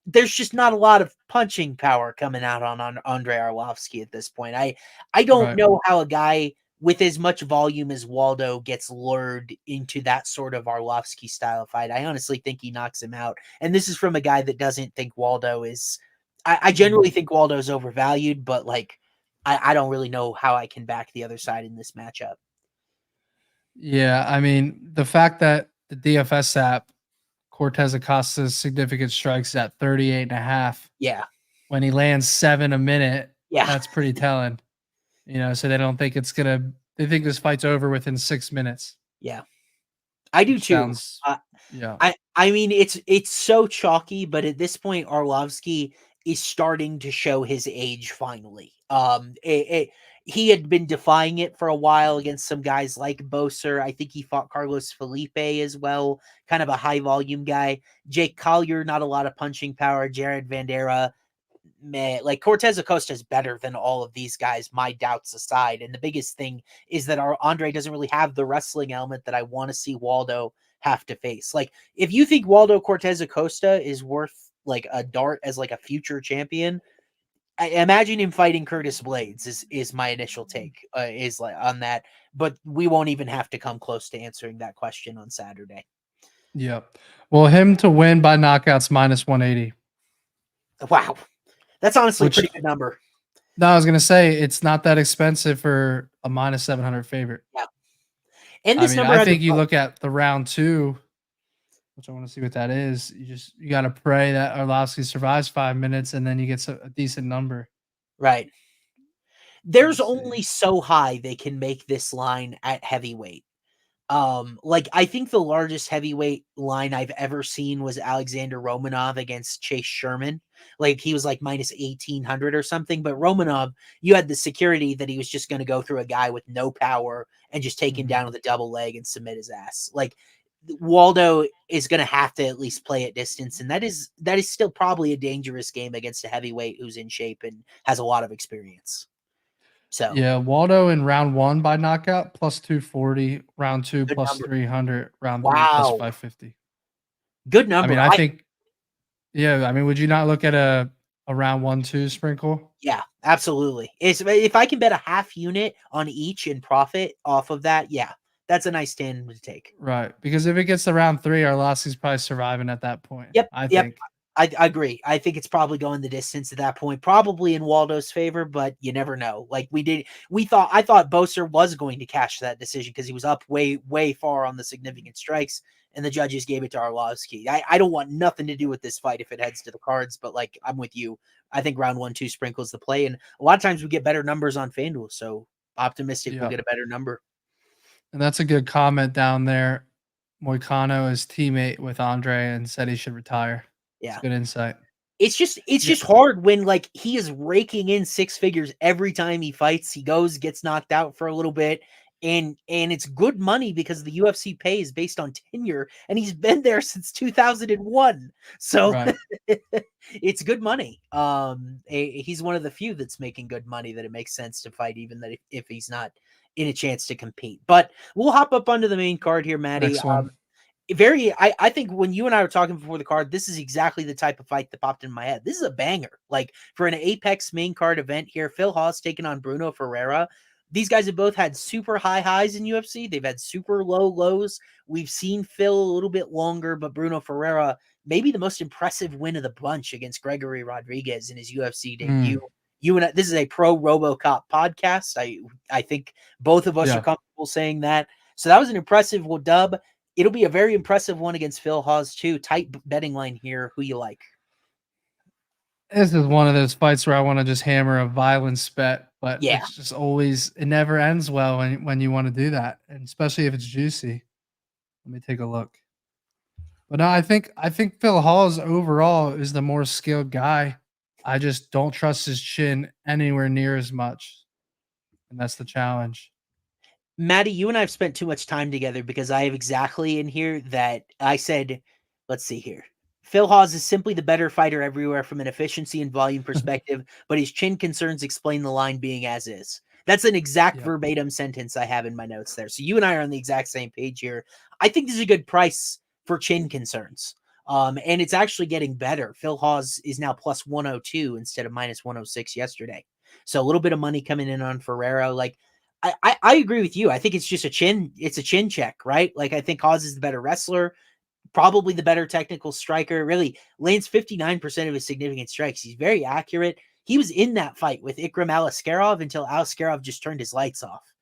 There's just not a lot of punching power coming out on Andrei Arlovski at this point. I don't know how a guy with as much volume as Waldo gets lured into that sort of Arlovski style fight, I honestly think he knocks him out. And this is from a guy that doesn't think Waldo is. I generally think Waldo's overvalued, but like I don't really know how I can back the other side in this matchup. Yeah, I mean, the fact that the DFS app, Cortez-Acosta's significant strikes at 38.5. Yeah. When he lands 7 a minute, Yeah. that's pretty telling. So they don't think they think this fight's over within 6 minutes. Yeah. I do too. Sounds, yeah. I mean, it's so chalky, but at this point, Arlovski is starting to show his age finally. He had been defying it for a while against some guys like Boser. I think he fought Carlos Felipe as well, kind of a high volume guy. Jake Collier, not a lot of punching power. Jared Vandera, man, like Cortez-Acosta is better than all of these guys, my doubts aside. And the biggest thing is that our Andre doesn't really have the wrestling element that I want to see Waldo have to face. Like, if you think Waldo Cortez-Acosta is worth like a dart as like a future champion, I imagine him fighting Curtis Blades is my initial take is like on that, but we won't even have to come close to answering that question on Saturday. Yep. Well, him to win by knockouts -180. Wow. That's honestly a pretty good number. No, I was going to say it's not that expensive for a -700 favorite. Yeah. And this number, I think you look at the round 2, which I want to see what that is. You got to pray that Arlovski survives 5 minutes and then you get a decent number. Right. There's only so high they can make this line at heavyweight. Like I think the largest heavyweight line I've ever seen was Alexander Romanov against Chase Sherman. Like he was like -1800 or something, but Romanov, you had the security that he was just going to go through a guy with no power and just take him down with a double leg and submit his ass. Like Waldo is going to have to at least play at distance, and that is still probably a dangerous game against a heavyweight who's in shape and has a lot of experience. So yeah, Waldo in round 1 by knockout +240, round 2 +300, round 3 +550. Good number. I think. Yeah, would you not look at a round 1-2 sprinkle? Yeah, absolutely. If I can bet a half unit on each and profit off of that, yeah, that's a nice stand to take. Right, because if it gets to round 3, Arlovski's probably surviving at that point. Yep, I think. I agree. I think it's probably going the distance at that point, probably in Waldo's favor, but you never know. Like I thought Boser was going to cash that decision because he was up way, way far on the significant strikes, and the judges gave it to Arlovski. I don't want nothing to do with this fight if it heads to the cards, but like I'm with you. I think round 1-2 sprinkles the play, and a lot of times we get better numbers on FanDuel, so optimistic we'll get a better number. And that's a good comment down there. Moicano is teammate with Andre and said he should retire. Yeah. Good insight. It's just hard when like he is raking in 6 figures every time he fights. He gets knocked out for a little bit, and it's good money because the UFC pays based on tenure, and he's been there since 2001. So it's good money. He's one of the few that's making good money that it makes sense to fight, even that if he's not in a chance to compete. But we'll hop up onto the main card here, Matty. Next one. I think when you and I were talking before the card, this is exactly the type of fight that popped in my head. This is a banger. Like for an Apex main card event here, Phil Hawes taking on Bruno Ferreira. These guys have both had super high highs in UFC. They've had super low lows. We've seen Phil a little bit longer, but Bruno Ferreira, maybe the most impressive win of the bunch against Gregory Rodriguez in his UFC debut. This is a pro RoboCop podcast. I think both of us are comfortable saying that. So that was an impressive dub. It'll be a very impressive one against Phil Hawes too. Tight betting line here. Who you like? This is one of those fights where I want to just hammer a violence bet, but it's just it never ends well when you want to do that, and especially if it's juicy. Let me take a look. But no, I think Phil Hawes overall is the more skilled guy. I just don't trust his chin anywhere near as much, and that's the challenge. Matty, you and I have spent too much time together because I have exactly in here that I said, let's see here. Phil Hawes is simply the better fighter everywhere from an efficiency and volume perspective, but his chin concerns explain the line being as is. That's an exact verbatim sentence I have in my notes there. So you and I are on the exact same page here. I think this is a good price for chin concerns. And it's actually getting better. Phil Hawes is now plus 102 instead of minus 106 yesterday. So a little bit of money coming in on Ferreira. Like, I agree with you. I think it's just a chin check, right? Like, I think Hawes is the better wrestler, probably the better technical striker. Really lands 59% of his significant strikes. He's very accurate. He was in that fight with Ikram Aliskerov until Aliskerov just turned his lights off.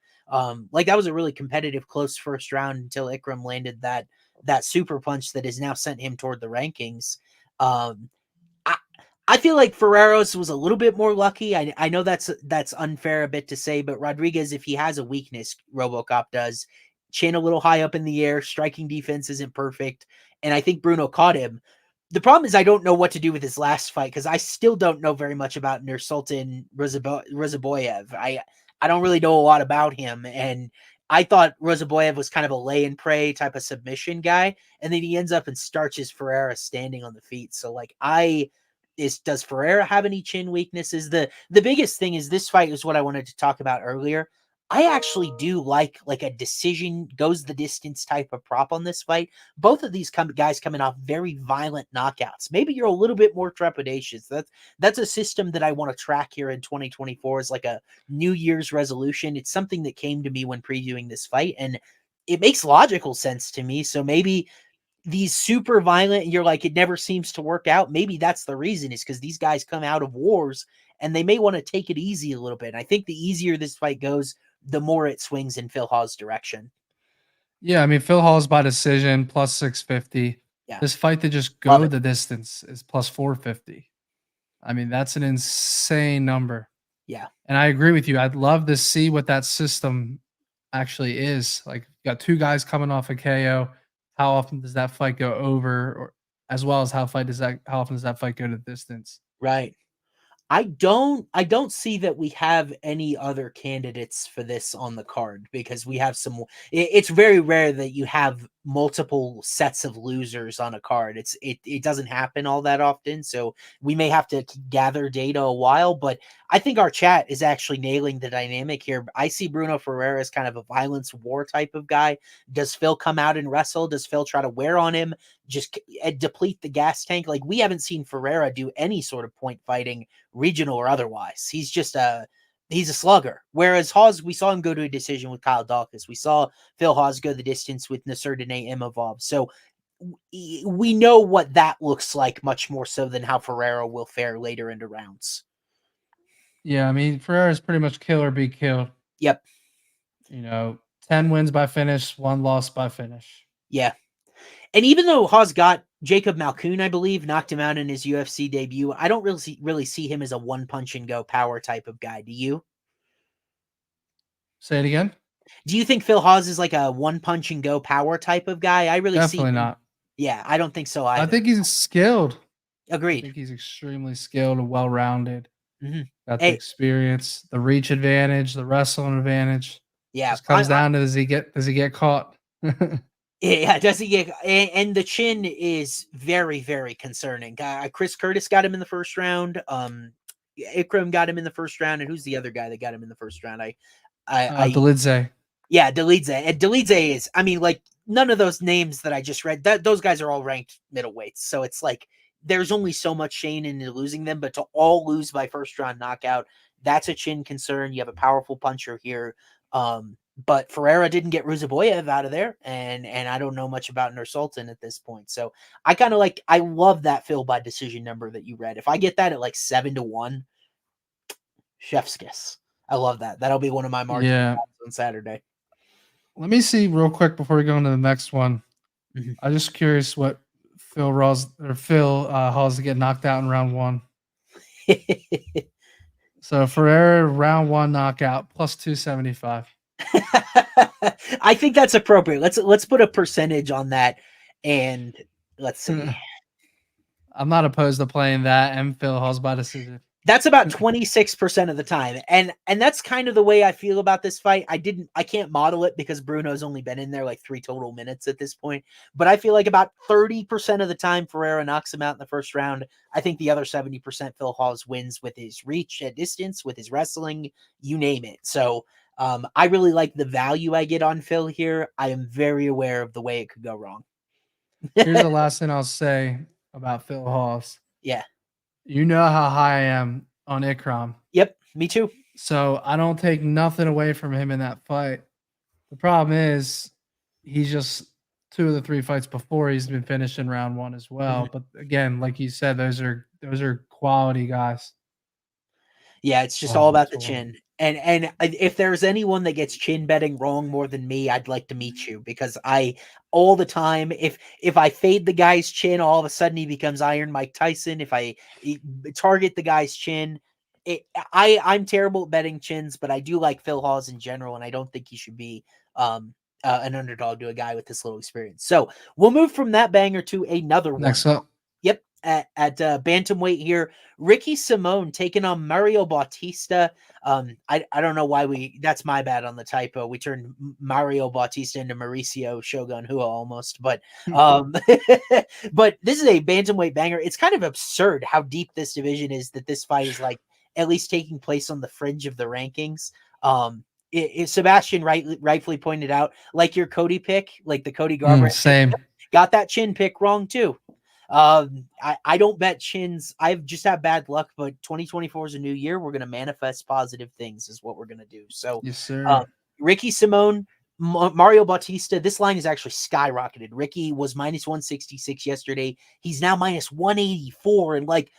Like, that was a really competitive, close first round until Ikram landed that super punch that has now sent him toward the rankings. I I feel like Ferreiros was a little bit more lucky. I know that's unfair a bit to say, but Rodriguez, if he has a weakness, RoboCop does. Chin a little high up in the air, striking defense isn't perfect, and I think Bruno caught him. The problem is I don't know what to do with his last fight because I still don't know very much about Nursultan Rozaboyev. I don't really know a lot about him, and I thought Rozaboyev was kind of a lay and pray type of submission guy, and then he ends up and starches Ferreira standing on the feet. So like does Ferreira have any chin weaknesses? The biggest thing is this fight is what I wanted to talk about earlier. I actually do like a decision goes the distance type of prop on this fight. Both of these guys coming off very violent knockouts. Maybe you're a little bit more trepidatious. That's a system that I want to track here in 2024 as like a New Year's resolution. It's something that came to me when previewing this fight, and it makes logical sense to me. So maybe these super violent, and you're like, it never seems to work out. Maybe that's the reason, is because these guys come out of wars and they may want to take it easy a little bit. And I think the easier this fight goes, the more it swings in Phil Hawes' direction. Yeah, I mean, Phil Hawes by decision plus 650. Yeah. This fight to just go the distance is plus 450. I mean, that's an insane number. Yeah. And I agree with you. I'd love to see what that system actually is. Like, you got two guys coming off a KO. How often does that fight go over, or as well as how often does that fight go to distance? Right. I don't see that we have any other candidates for this on the card, because we have it's very rare that you have multiple sets of losers on a card. It doesn't happen all that often, so we may have to gather data a while, but I think our chat is actually nailing the dynamic here. I see Bruno Ferreira as kind of a violence war type of guy. Does Phil come out and wrestle? Does Phil try to wear on him, just deplete the gas tank? Like, we haven't seen Ferreira do any sort of point fighting, regional or otherwise. He's just he's a slugger. Whereas Hawes, we saw him go to a decision with Kyle Dawkins. We saw Phil Hawes go the distance with Nasruddin Imavov. So we know what that looks like much more so than how Ferreira will fare later into rounds. Yeah, I mean, Ferreira's pretty much kill or be killed. Yep. 10 wins by finish, 1 loss by finish. Yeah. And even though Hawes got Jacob Malkoun, I believe, knocked him out in his UFC debut, I don't really see him as a one punch and go power type of guy. Do you? Say it again. Do you think Phil Hawes is like a one punch and go power type of guy? I really definitely see not. Yeah, I don't think so either. I think he's skilled. Agreed. I think he's extremely skilled and well rounded. Mm-hmm. Got the experience, the reach advantage, the wrestling advantage. Yeah, it comes down to does he get caught? Yeah, does he get? And the chin is very, very concerning. Chris Curtis got him in the first round. Ikram got him in the first round, and who's the other guy that got him in the first round? Dolidze. Yeah, Dolidze. And Dolidze is, I mean, like, none of those names that I just read, those guys are all ranked middleweights. So it's like there's only so much shame in losing them, but to all lose by first round knockout, that's a chin concern. You have a powerful puncher here. But Ferreira didn't get Rozaboyev out of there, and I don't know much about Nursultan at this point. So I love that Phil by decision number that you read. If I get that at like 7-1, chef's kiss. I love that. That'll be one of my marks on Saturday. Let me see real quick before we go into the next one. Mm-hmm. I'm just curious what Phil Hawes to get knocked out in round 1. So Ferreira round 1 knockout plus 275. I think that's appropriate. Let's put a percentage on that, and let's see. I'm not opposed to playing that and Phil Hawes by decision. That's about 26% of the time. And that's kind of the way I feel about this fight. I can't model it because Bruno's only been in there like 3 total minutes at this point. But I feel like about 30% of the time Ferreira knocks him out in the first round. I think the other 70% Phil Hawes wins with his reach at distance, with his wrestling, you name it. So I really like the value I get on Phil here. I am very aware of the way it could go wrong. Here's the last thing I'll say about Phil Hawes. Yeah. You know how high I am on Ikram. Yep. me too. So I don't take nothing away from him in that fight. The problem is he's just 2 of the 3 fights before he's been finished in round 1 as well. Mhm. But again, like you said, those are quality guys. Yeah, it's just all Quality about the tool. chin. And if there's anyone that gets chin betting wrong more than me, I'd like to meet you because I all the time if I fade the guy's chin, all of a sudden he becomes Iron Mike Tyson. If I target the guy's chin, I'm terrible at betting chins, but I do like Phil Hawes in general, and I don't think he should be an underdog to a guy with this little experience. So we'll move from that banger to another one. Next up. Yep, at bantamweight here, Ricky Simone taking on Mario Bautista. I don't know why that's my bad on the typo. We turned Mario Bautista into Mauricio Shogun Hua almost, but but this is a bantamweight banger. It's kind of absurd how deep this division is that this fight is like at least taking place on the fringe of the rankings. Sebastian rightfully pointed out, like your Cody pick, like the Cody Garbrandt, Same. got that chin pick wrong too. I don't bet chins. I've just had bad luck, but 2024 is a new year. We're going to manifest positive things is what we're going to do. So, Yes, sir. Ricky Simone, Mario Bautista, this line is actually skyrocketed. Ricky was minus 166 yesterday. He's now minus 184. And like,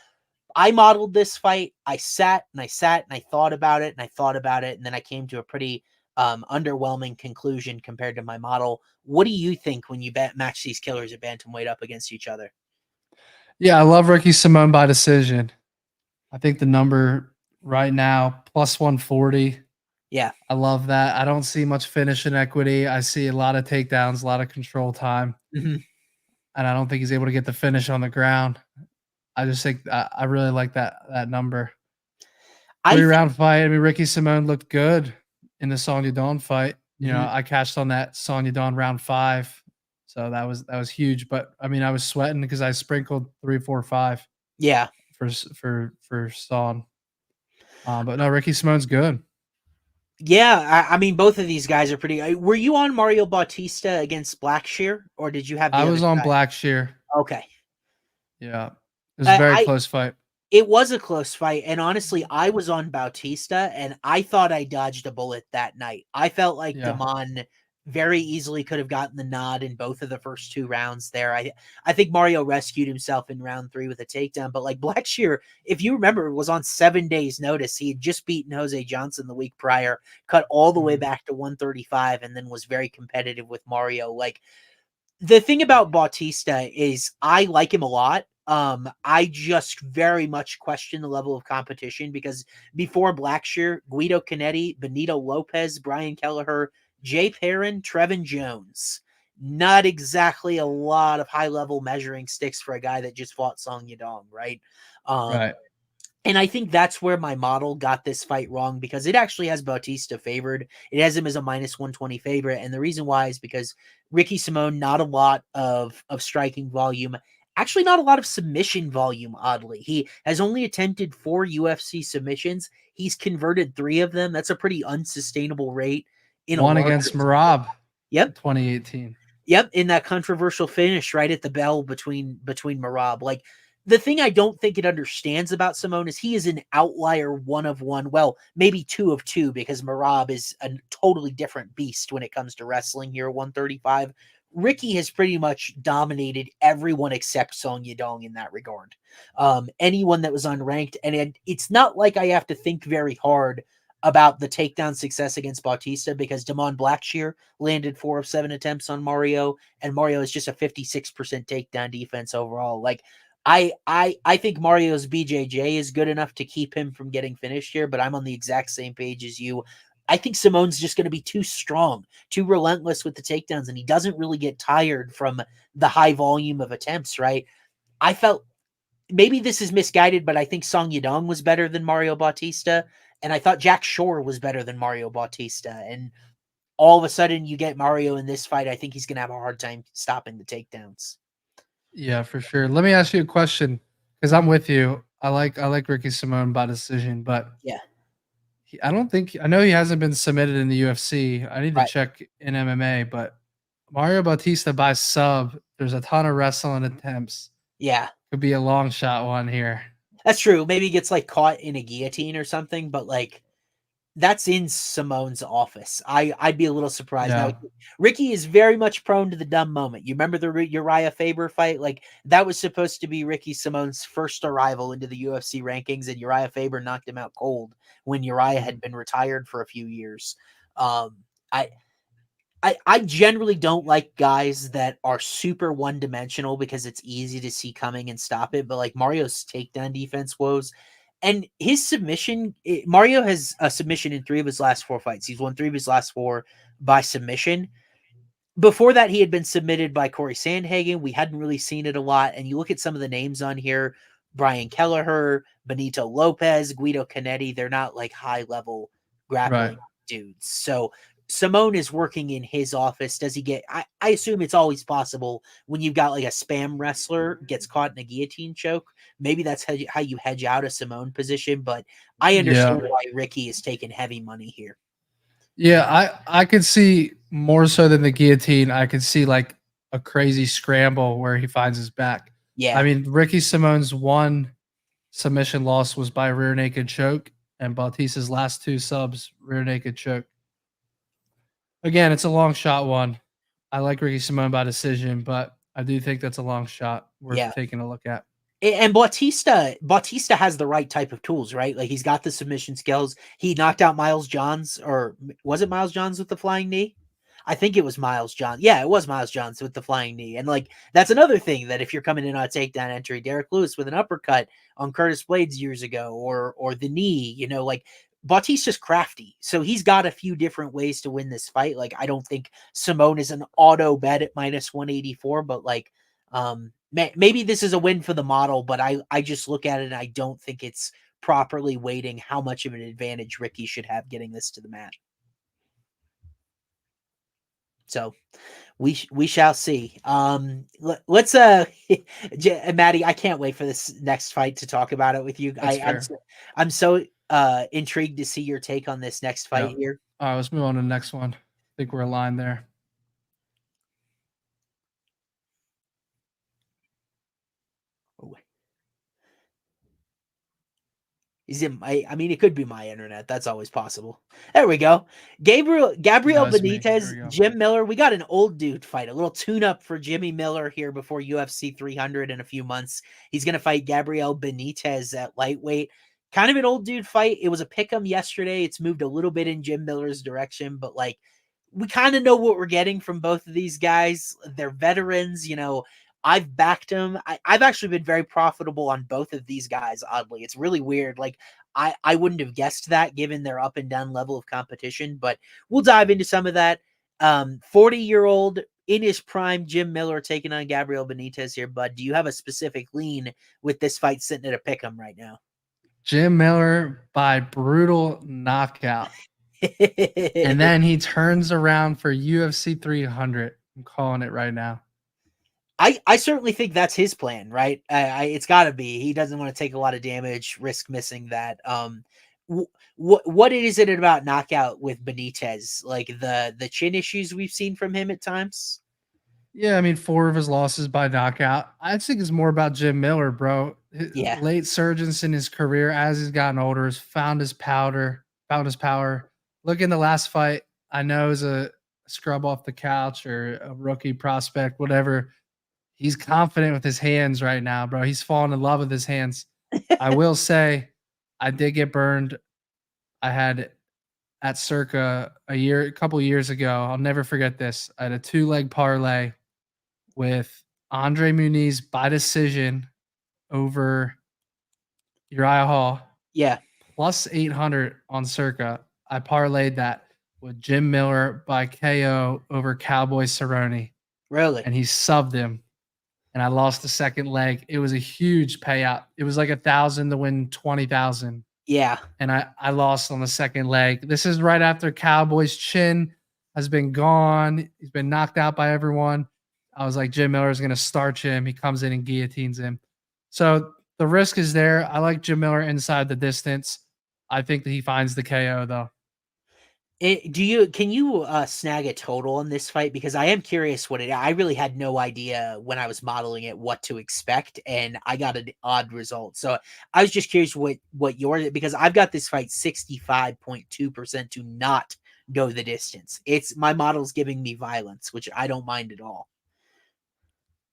I modeled this fight. I sat and I thought about it and I thought about it. And then I came to a pretty underwhelming conclusion compared to my model. What do you think when you match these killers at bantamweight up against each other? Yeah, I love Ricky Simone by decision. I think the number right now, plus 140. Yeah. I love that. I don't see much finish in equity. I see a lot of takedowns, a lot of control time. Mm-hmm. And I don't think he's able to get the finish on the ground. I just think I really like that number. 3-round fight. I mean, Ricky Simone looked good in the Song Yadong fight. You know, I cashed on that Song Yadong round 5. So that was huge. But I mean, I was sweating because I sprinkled 3, 4, 5. Yeah. For Song. But no, Ricky Simone's good. Yeah, I mean, both of these guys are pretty. Were you on Mario Bautista against Blackshear, or did you have? I was on Blackshear. Okay. Yeah, it was a very close fight. It was a close fight, and honestly, I was on Bautista, and I thought I dodged a bullet that night. I felt like Damon very easily could have gotten the nod in both of the first 2 rounds there. I think Mario rescued himself in round 3 with a takedown, but like Blackshear, if you remember, was on 7 days notice. He had just beaten Jose Johnson the week prior, cut all the way back to 135, and then was very competitive with Mario. Like, the thing about Bautista is I like him a lot. I just very much question the level of competition because before Blackshear, Guido Canetti, Benito Lopez, Brian Kelleher, Jay Perrin, Trevin Jones. Not exactly a lot of high-level measuring sticks for a guy that just fought Song Yadong, right? Right. And I think that's where my model got this fight wrong because it actually has Bautista favored. It has him as a minus 120 favorite. And the reason why is because Ricky Simone, not a lot of striking volume. Actually, not a lot of submission volume, oddly. He has only attempted 4 UFC submissions. He's converted 3 of them. That's a pretty unsustainable rate. One against Merab. Yep. 2018. Yep, in that controversial finish right at the bell between Merab. Like, the thing I don't think it understands about Simone is he is an outlier 1 of 1. Well, maybe 2 of 2 because Merab is a totally different beast when it comes to wrestling here at 135. Ricky has pretty much dominated everyone except Song Yadong in that regard. Anyone that was unranked, and it's not like I have to think very hard about the takedown success against Bautista because Damon Blackshear landed 4 of 7 attempts on Mario, and Mario is just a 56% takedown defense overall. Like, I think Mario's BJJ is good enough to keep him from getting finished here, but I'm on the exact same page as you. I think Simone's just going to be too strong, too relentless with the takedowns, and he doesn't really get tired from the high volume of attempts, right? I felt maybe this is misguided, but I think Song Yadong was better than Mario Bautista, and I thought Jack Shore was better than Mario Bautista. And all of a sudden, you get Mario in this fight. I think he's going to have a hard time stopping the takedowns. Yeah, for sure. Let me ask you a question because I'm with you. I like Ricky Simone by decision, but yeah, I know he hasn't been submitted in the UFC. I need to check in MMA, but Mario Bautista by sub. There's a ton of wrestling attempts. Yeah, could be a long shot one here. That's true. Maybe he gets like caught in a guillotine or something, but like that's in Simone's office. I'd be a little surprised. Now, Yeah. Ricky is very much prone to the dumb moment. You remember the Uriah Faber fight? Like that was supposed to be Ricky Simone's first arrival into the UFC rankings, and Uriah Faber knocked him out cold when Uriah had been retired for a few years. I I generally don't like guys that are super one dimensional because it's easy to see coming and stop it. But like Mario's takedown defense woes and his submission, Mario has a submission in 3 of his last 4 fights. He's won 3 of his last 4 by submission. Before that, he had been submitted by Corey Sandhagen. We hadn't really seen it a lot. And you look at some of the names on here, Brian Kelleher, Benito Lopez, Guido Canetti, they're not like high level grappling dudes. So Simone is working in his office. Does he get, I assume it's always possible when you've got like a spam wrestler gets caught in a guillotine choke. Maybe that's how you hedge out a Simone position, but I understand why Ricky is taking heavy money here. Yeah, I could see more so than the guillotine. I could see like a crazy scramble where he finds his back. Yeah. I mean, Ricky Simone's one submission loss was by rear naked choke, and Bautista's last 2 subs rear naked choke. Again, it's a long shot one. I like Ricky Simone by decision, but I do think that's a long shot worth taking a look at. And Bautista has the right type of tools, right? Like he's got the submission skills. He knocked out Miles Johns, or was it Miles Johns with the flying knee? I think it was Miles Johns. Yeah, it was Miles Johns with the flying knee. And like that's another thing that if you're coming in on a takedown entry, Derek Lewis with an uppercut on Curtis Blades years ago, or the knee, you know, like Bautista's crafty. So he's got a few different ways to win this fight. Like I don't think Simone is an auto bet at minus 184, but like maybe this is a win for the model, but I just look at it and I don't think it's properly weighting how much of an advantage Ricky should have getting this to the mat. So we shall see. Let's Maddie, I can't wait for this next fight to talk about it with you. I'm so intrigued to see your take on this next fight here. All right, let's move on to the next one. I think we're aligned there. Is it I mean, it could be my internet. That's always possible. There we go. Gabriel Benitez, Jim Miller. We got an old dude fight, a little tune-up for Jimmy Miller here before UFC 300 in a few months. He's going to fight Gabriel Benitez at lightweight. Kind of an old dude fight. It was a pick'em yesterday. It's moved a little bit in Jim Miller's direction, but like we kind of know what we're getting from both of these guys. They're veterans, you know. I've backed them. I've actually been very profitable on both of these guys, oddly. It's really weird. Like, I wouldn't have guessed that given their up and down level of competition, but we'll dive into some of that. 40-year-old in his prime, Jim Miller taking on Gabriel Benitez here, bud. Do you have a specific lean with this fight sitting at a pick'em right now? Jim Miller by brutal knockout. And then he turns around for UFC 300. I'm calling it right now. I certainly think that's his plan, right? It's got to be. He doesn't want to take a lot of damage, risk missing that. What is it about knockout with Benitez? Like the chin issues we've seen from him at times? Yeah, I mean, 4 of his losses by knockout. I think it's more about Jim Miller, bro. Yeah. Late surgence in his career as he's gotten older has found his power. Look in the last fight, I know as a scrub off the couch or a rookie prospect, whatever. He's confident with his hands right now, bro. He's fallen in love with his hands. I will say I did get burned. I had at circa a couple years ago. I'll never forget this. I had a 2-leg parlay with Andre Muniz by decision over Uriah Hall. Yeah. Plus 800 on circa. I parlayed that with Jim Miller by KO over Cowboy Cerrone. Really? And he subbed him. And I lost the second leg. It was a huge payout. It was like 1,000 to win 20,000. Yeah. And I lost on the second leg. This is right after Cowboy's chin has been gone. He's been knocked out by everyone. I was like, Jim Miller is going to starch him. He comes in and guillotines him. So the risk is there. I like Jim Miller inside the distance. I think that he finds the KO, though. Can you snag a total on this fight? Because I am curious I really had no idea when I was modeling it what to expect, and I got an odd result. So I was just curious what your, because I've got this fight 65.2% to not go the distance. It's my model's giving me violence, which I don't mind at all.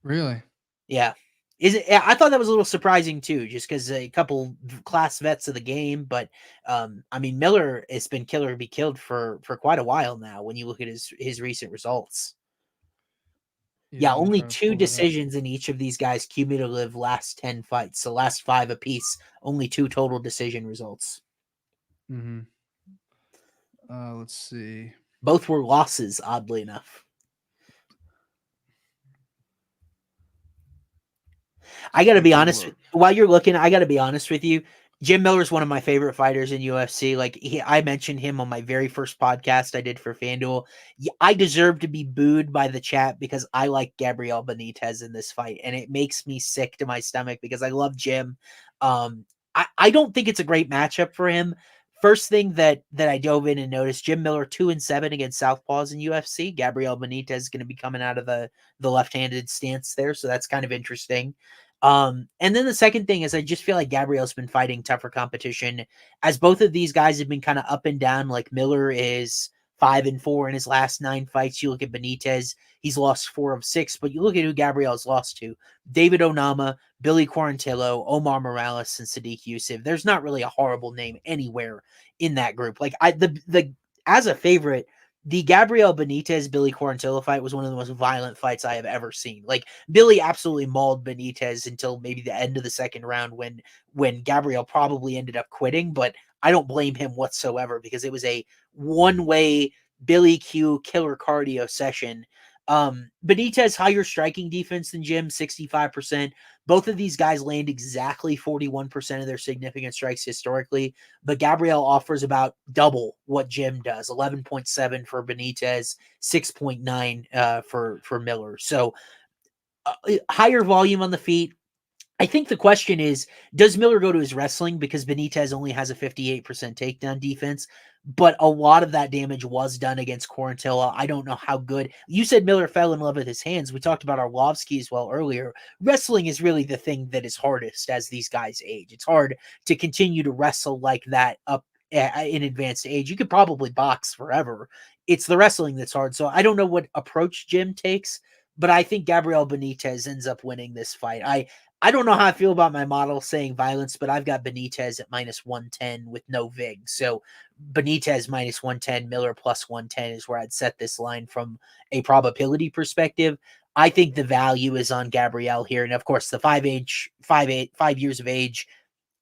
Really? Yeah. I thought that was a little surprising too, just because a couple class vets of the game. But I mean, Miller has been killer to be killed for quite a while now. When you look at his recent results, yeah, I'm only trying to 2 pull it up. decisions in each of these guys' cumulative last 10 fights. So last 5 apiece, only 2 total decision results. Mm-hmm. Let's see. Both were losses, oddly enough. I got to be honest. While you're looking, I got to be honest with you. Jim Miller's one of my favorite fighters in UFC. Like I mentioned him on my very first podcast I did for FanDuel. I deserve to be booed by the chat because I like Gabriel Benitez in this fight, and it makes me sick to my stomach because I love Jim. I don't think it's a great matchup for him. First thing that I dove in and noticed, Jim Miller 2-7 against southpaws in UFC. Gabriel Benitez is going to be coming out of the left-handed stance there, so that's kind of interesting. And then the second thing is I just feel like Gabriel's been fighting tougher competition, as both of these guys have been kind of up and down. Like Miller is 5-4 in his last 9 fights. You look at Benitez, he's lost 4 of 6, but you look at who Gabriel's lost to: David Onama, Billy Quarantillo, Omar Morales, and Sadiq Youssef. There's not really a horrible name anywhere in that group. Like as a favorite, the Gabriel Benitez Billy Quarantillo fight was one of the most violent fights I have ever seen. Like Billy absolutely mauled Benitez until maybe the end of the second round when Gabriel probably ended up quitting, but I don't blame him whatsoever because it was a one-way Billy Q killer cardio session. Benitez higher striking defense than Jim, 65%. Both of these guys land exactly 41% of their significant strikes historically, but Gabriel offers about double what Jim does: 11.7 for Benitez, 6.9 for Miller. So higher volume on the feet. I think the question is, does Miller go to his wrestling? Because Benitez only has a 58% takedown defense, but a lot of that damage was done against Quarantilla. I don't know how good. You said Miller fell in love with his hands. We talked about Arlovski as well earlier. Wrestling is really the thing that is hardest as these guys age. It's hard to continue to wrestle like that up in advanced age. You could probably box forever. It's the wrestling that's hard. So I don't know what approach Jim takes, but I think Gabriel Benitez ends up winning this fight. I don't know how I feel about my model saying violence, but I've got Benitez at -110 with no vig. So Benitez -110, Miller +110 is where I'd set this line from a probability perspective. I think the value is on Gabriel here. And of course, the 5 years of age,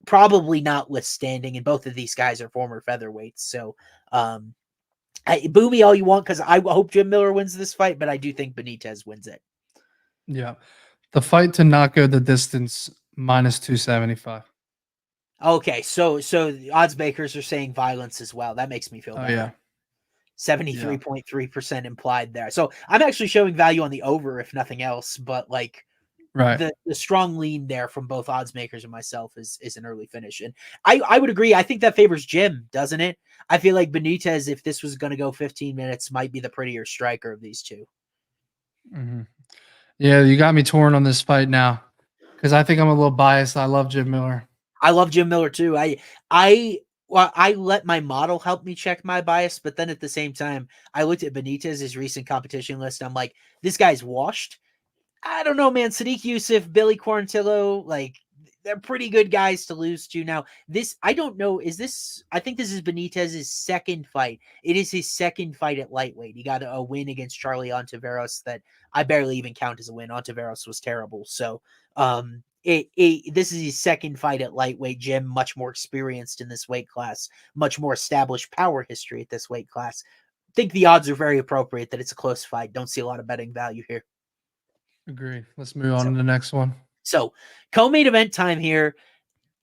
probably notwithstanding. And both of these guys are former featherweights. So boo me all you want, because I hope Jim Miller wins this fight, but I do think Benitez wins it. Yeah. The fight to not go the distance, -275. Okay, so the odds makers are saying violence as well. That makes me feel better. Yeah. 73.3% implied there. So I'm actually showing value on the over, if nothing else, but like right. The strong lean there from both odds makers and myself is an early finish. And I would agree. I think that favors Jim, doesn't it? I feel like Benitez, if this was going to go 15 minutes, might be the prettier striker of these two. Mm-hmm. Yeah, you got me torn on this fight now because I think I'm a little biased. I love Jim Miller. I love Jim Miller too. I let my model help me check my bias, but then at the same time, I looked at Benitez's recent competition list. I'm like, this guy's washed. I don't know, man. Sadiq Youssef, Billy Quarantillo, like they're pretty good guys to lose to. Now, I don't know. I think this is Benitez's second fight. It is his second fight at lightweight. He got a win against Charlie Ontiveros that I barely even count as a win. Ontiveros was terrible. So, this is his second fight at lightweight. Jim, much more experienced in this weight class, much more established power history at this weight class. I think the odds are very appropriate that it's a close fight. Don't see a lot of betting value here. Agree. Let's move on to the next one. So co-main event time here.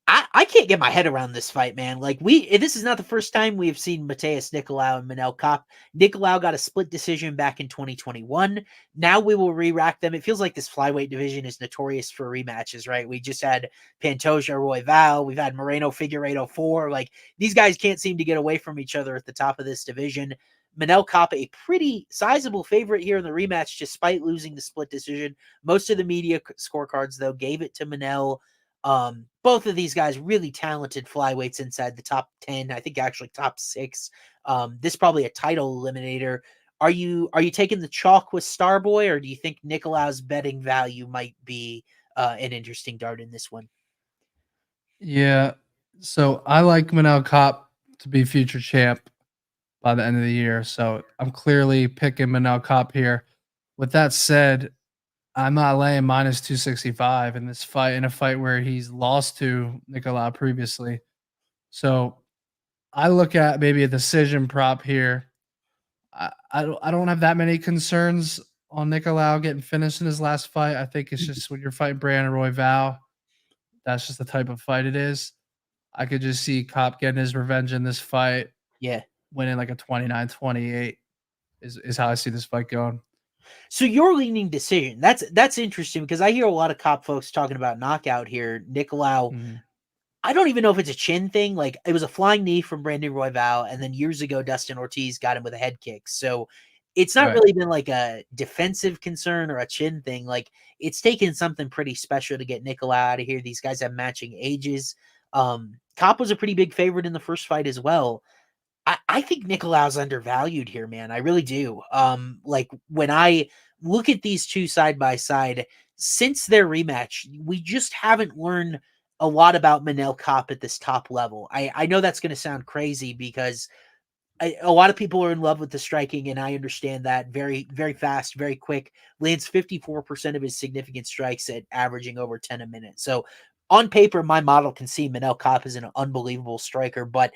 I can't get my head around this fight, man. Like this is not the first time we've seen Matthias Nicolau and Manel Kape. Nicolau got a split decision back in 2021. Now we will re-rack them. It feels like this flyweight division is notorious for rematches, right? We just had Pantoja Royval. We've had Moreno Figueiredo 4. Like these guys can't seem to get away from each other at the top of this division. Manel Kape, a pretty sizable favorite here in the rematch, despite losing the split decision. Most of the media scorecards, though, gave it to Manel. Both of these guys really talented flyweights inside the top 10, I think actually top 6. This probably a title eliminator. Are you taking the chalk with Starboy, or do you think Nicolau's betting value might be an interesting dart in this one? Yeah. So I like Manel Kape to be future champ by the end of the year. So I'm clearly picking Manel Kape here. With that said, I'm not laying minus 265 in this fight, in a fight where he's lost to Nicolau previously. So I look at maybe a decision prop here. I don't have that many concerns on Nicolau getting finished in his last fight. I think it's just when you're fighting Brandon Royval, that's just the type of fight it is. I could just see Kape getting his revenge in this fight, Yeah. winning like a 29-28 is how I see this fight going. So you're leaning decision. That's interesting because I hear a lot of Kape folks talking about knockout here. Nicolau, I don't even know if it's a chin thing. Like it was a flying knee from Brandon Royval, and then years ago Dustin Ortiz got him with a head kick. So it's not really been like a defensive concern or a chin thing. Like it's taken something pretty special to get Nicolau out of here. These guys have matching ages. Kape was a pretty big favorite in the first fight as well. I think Nicolau's undervalued here, man. I really do. Like when I look at these two side by side, since their rematch, we just haven't learned a lot about Manel Kape at this top level. I know that's going to sound crazy because a lot of people are in love with the striking, and I understand that. Very, very fast, very quick. Lands 54% of his significant strikes at averaging over 10 a minute. So on paper, my model can see Manel Kape as an unbelievable striker, but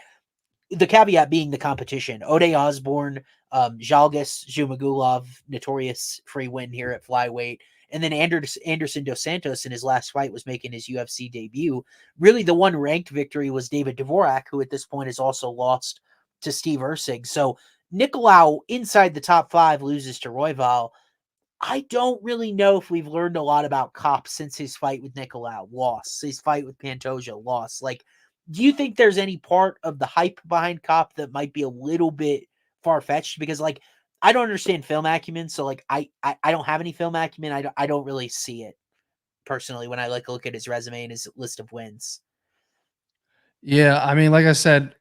the caveat being the competition. Ode Osborne, Zhalgas Zhumagulov, notorious free win here at flyweight. And then Anderson Dos Santos in his last fight was making his UFC debut. Really, the one ranked victory was David Dvorak, who at this point has also lost to Steve Erceg. So Nicolau, inside the top 5, loses to Royval. I don't really know if we've learned a lot about Kape since his fight with Nicolau, loss. His fight with Pantoja, loss. Like, do you think there's any part of the hype behind Kape that might be a little bit far-fetched? Because, like, I don't understand film acumen, so, like, I don't have any film acumen. I don't really see it, personally, when I, like, look at his resume and his list of wins. Yeah, I mean, like I said,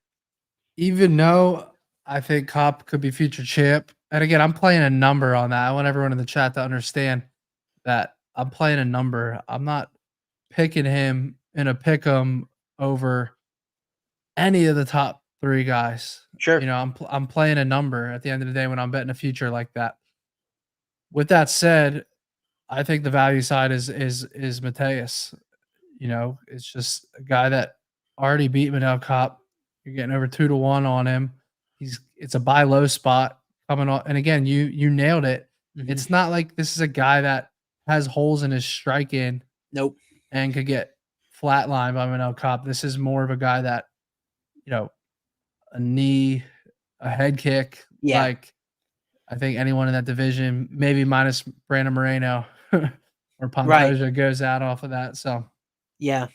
even though I think Kape could be future champ, and again, I'm playing a number on that. I want everyone in the chat to understand that I'm playing a number. I'm not picking him in a pick'em over any of the top 3 guys. Sure. You know, I'm playing a number at the end of the day when I'm betting a future like that. With that said, I think the value side is Matheus. You know, it's just a guy that already beat Manel Kape. You're getting over 2-1 on him. It's a buy low spot coming on. And again, you nailed it. Mm-hmm. It's not like this is a guy that has holes in his striking. Nope. And could get flatlined by Manel Kape. This is more of a guy that, you know, a knee, a head kick. Yeah. Like, I think anyone in that division, maybe minus Brandon Moreno or Pantoja, goes out off of that. So, yeah.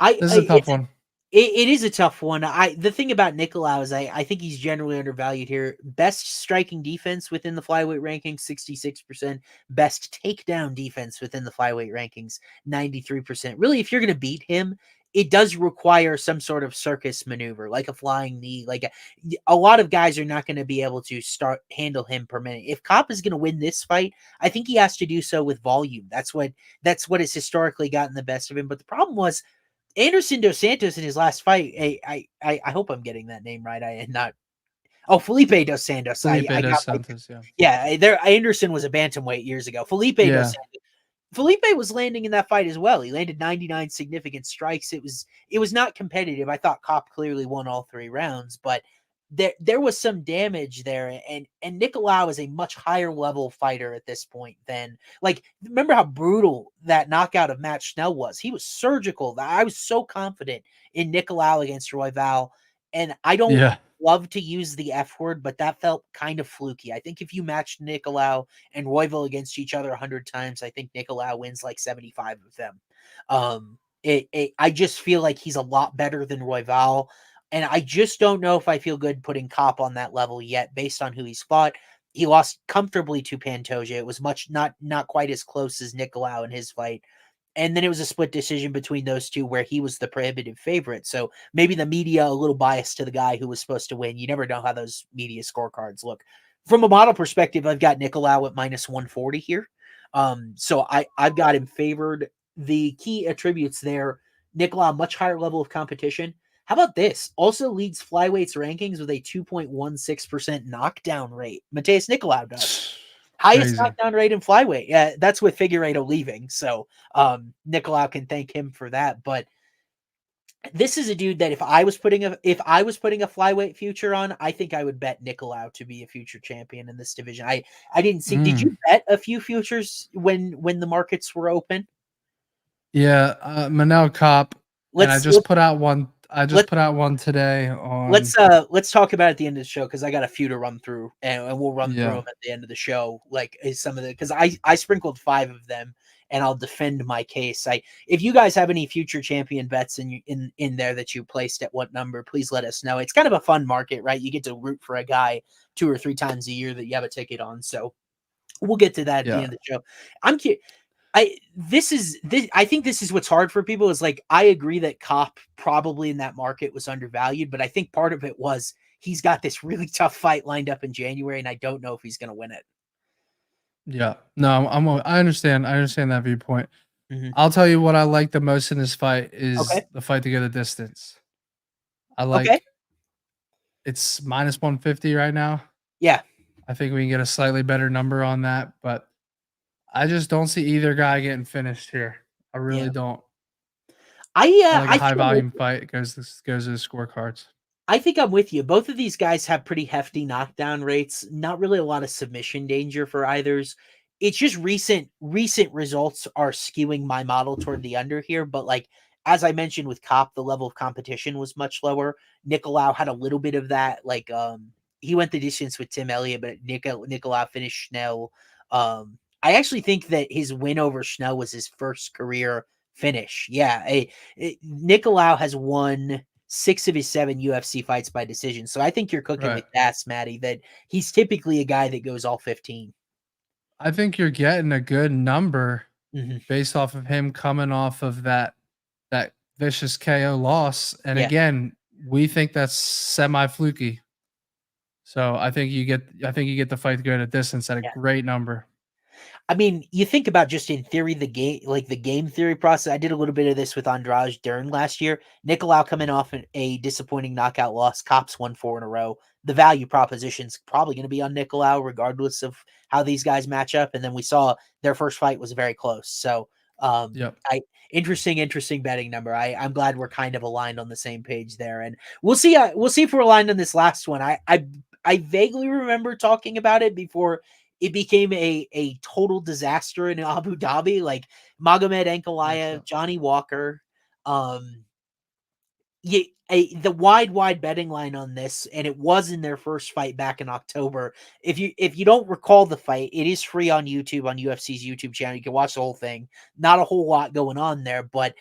This is a tough one. It is a tough one. The thing about Nicolau is I think he's generally undervalued here. Best striking defense within the flyweight rankings, 66%. Best takedown defense within the flyweight rankings, 93%. Really, if you're going to beat him, it does require some sort of circus maneuver, like a flying knee. Like a lot of guys are not going to be able to handle him per minute. If Kape is going to win this fight, I think he has to do so with volume. That's what has historically gotten the best of him. But the problem was, Anderson Dos Santos in his last fight, I hope I'm getting that name right. I am not. Oh, Felipe Dos Santos. Felipe Dos Santos, yeah. There, Anderson was a bantamweight years ago. Felipe Dos Santos. Felipe was landing in that fight as well. He landed 99 significant strikes. It was not competitive. I thought Kape clearly won all 3 rounds, but there was some damage there, and Nicolau is a much higher level fighter at this point than, like, remember how brutal that knockout of Matt Schnell was? He was surgical. I was so confident in Nicolau against Royval, and I don't Yeah. love to use the F word, but that felt kind of fluky. I think if you matched Nicolau and Royval against each other 100 times, I think Nicolau wins like 75 of them. I just feel like he's a lot better than Royval. And I just don't know if I feel good putting Kape on that level yet, based on who he's fought. He lost comfortably to Pantoja. It was not quite as close as Nicolau in his fight. And then it was a split decision between those two where he was the prohibitive favorite. So maybe the media a little biased to the guy who was supposed to win. You never know how those media scorecards look. From a model perspective, I've got Nicolau at minus 140 here. So I've got him favored. The key attributes there, Nicolau, much higher level of competition. How about this? Also leads flyweights rankings with a 2.16% knockdown rate. Matheus Nicolau does. Highest knockdown rate in flyweight. Yeah, that's with Figueiredo leaving. So Nicolau can thank him for that. But this is a dude that if I was putting a flyweight future on, I think I would bet Nicolau to be a future champion in this division. I didn't see. Did you bet a few futures when the markets were open? Yeah, Manel Kape. And I just put out one. I just put out one today on. Let's talk about it at the end of the show, because I got a few to run through, and we'll run through them at the end of the show. Like, is some of the, because I sprinkled 5 of them, and I'll defend my case. If you guys have any future champion bets in there that you placed at what number, please let us know. It's kind of a fun market, right? You get to root for a guy 2 or 3 times a year that you have a ticket on. So we'll get to that at the end of the show. I'm curious. I think this is what's hard for people, is like, I agree that Kape probably in that market was undervalued, but I think part of it was he's got this really tough fight lined up in January, and I don't know if he's going to win it. Yeah, no, I understand. I understand that viewpoint. I'll tell you what I like the most in this fight is the fight to go the distance. I like it's minus 150 right now. Yeah, I think we can get a slightly better number on that, but I just don't see either guy getting finished here. I really don't. I like a high volume fight goes to the scorecards. I think I'm with you. Both of these guys have pretty hefty knockdown rates. Not really a lot of submission danger for either's. It's just recent results are skewing my model toward the under here. But like, as I mentioned with Kape, the level of competition was much lower. Nicolau had a little bit of that. Like, he went the distance with Tim Elliott, but Nicolau finished Schnell. I actually think that his win over Schnell was his first career finish. Yeah, Nicolau has won 6 of his 7 UFC fights by decision. So I think you're cooking with gas, Matty, that he's typically a guy that goes all 15. I think you're getting a good number based off of him coming off of that vicious KO loss. And again, we think that's semi-fluky. So I think you get the fight to go to distance at a great number. I mean, you think about just in theory, the game theory process. I did a little bit of this with Andrade Dern last year. Nicolau coming off a disappointing knockout loss. Kape's won 4 in a row. The value proposition's probably going to be on Nicolau, regardless of how these guys match up. And then we saw their first fight was very close. So, interesting betting number. I'm glad we're kind of aligned on the same page there. And we'll see if we're aligned on this last one. I vaguely remember talking about it before it became a total disaster in Abu Dhabi, like Magomed Ankalaev, Johnny Walker. The wide betting line on this, and it was in their first fight back in October. If you don't recall the fight, it is free on YouTube, on UFC's YouTube channel. You can watch the whole thing. Not a whole lot going on there, but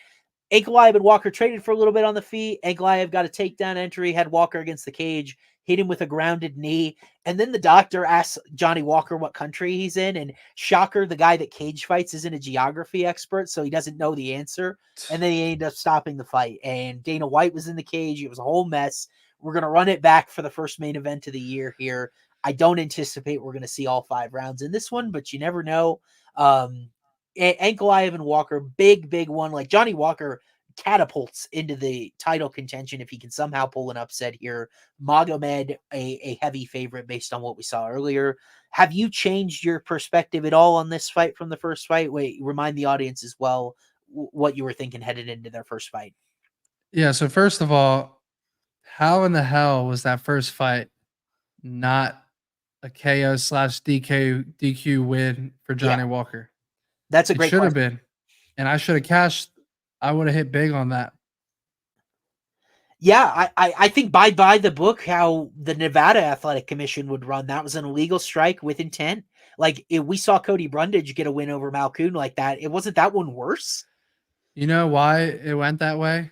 Ankalaev and Walker traded for a little bit on the feet. Ankalaev got a takedown entry, had Walker against the cage, hit him with a grounded knee. And then the doctor asked Johnny Walker what country he's in. And shocker, the guy that cage fights isn't a geography expert, so he doesn't know the answer. And then he ended up stopping the fight. And Dana White was in the cage. It was a whole mess. We're going to run it back for the first main event of the year here. I don't anticipate we're going to see all 5 rounds in this one, but you never know. Ankalaev and Walker, big one. Like, Johnny Walker catapults into the title contention if he can somehow pull an upset here. Magomed, a heavy favorite based on what we saw earlier. Have you changed your perspective at all on this fight from the first fight? Wait, remind the audience as well what you were thinking headed into their first fight. Yeah, so first of all, how in the hell was that first fight not a KO slash DQ win for Yeah, Johnny Walker? that's a It great should have question. been, and I should have cashed. I would have hit big on that. Yeah, I think by the book how the Nevada Athletic Commission would run, that was an illegal strike with intent. Like we saw Cody Brundage get a win over Malkoon like that. It wasn't that one worse. You know why it went that way?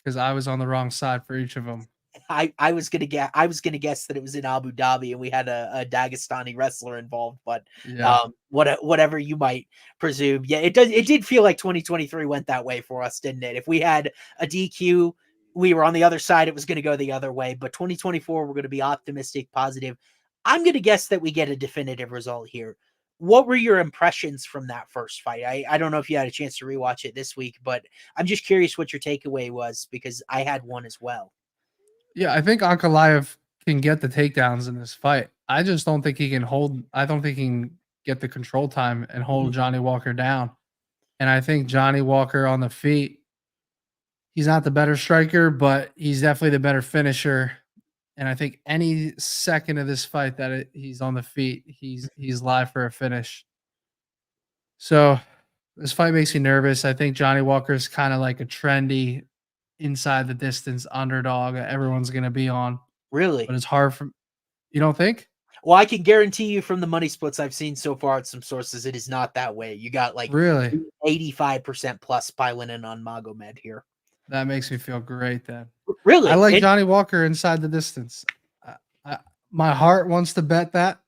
Because I was on the wrong side for each of them. I was gonna guess that it was in Abu Dhabi and we had a Dagestani wrestler involved, but Yeah. whatever you might presume, yeah, it did feel like 2023 went that way for us, didn't it? If we had a DQ, we were on the other side, it was going to go the other way. But 2024, we're going to be optimistic, positive. I'm going to guess that we get a definitive result here. What were your impressions from that first fight? I don't know if you had a chance to rewatch it this week, but I'm just curious what your takeaway was because I had one as well. Yeah, I think ANKALAEV can get the takedowns in this fight. I just don't think he can hold. I don't think he can get the control time and hold Johnny Walker down. And I think Johnny Walker on the feet, he's not the better striker, but he's definitely the better finisher. And I think any second of this fight that he's on the feet, he's live for a finish. So this fight makes me nervous. I think Johnny Walker's kind of like a trendy inside the distance underdog that everyone's going to be on. Really? But it's hard for you don't think? Well, I can guarantee you from the money splits I've seen so far at some sources, it is not that way. You got like Really? 85% plus piling in on Magomed here. That makes me feel great then. Really? I like Johnny Walker inside the distance. My heart wants to bet that.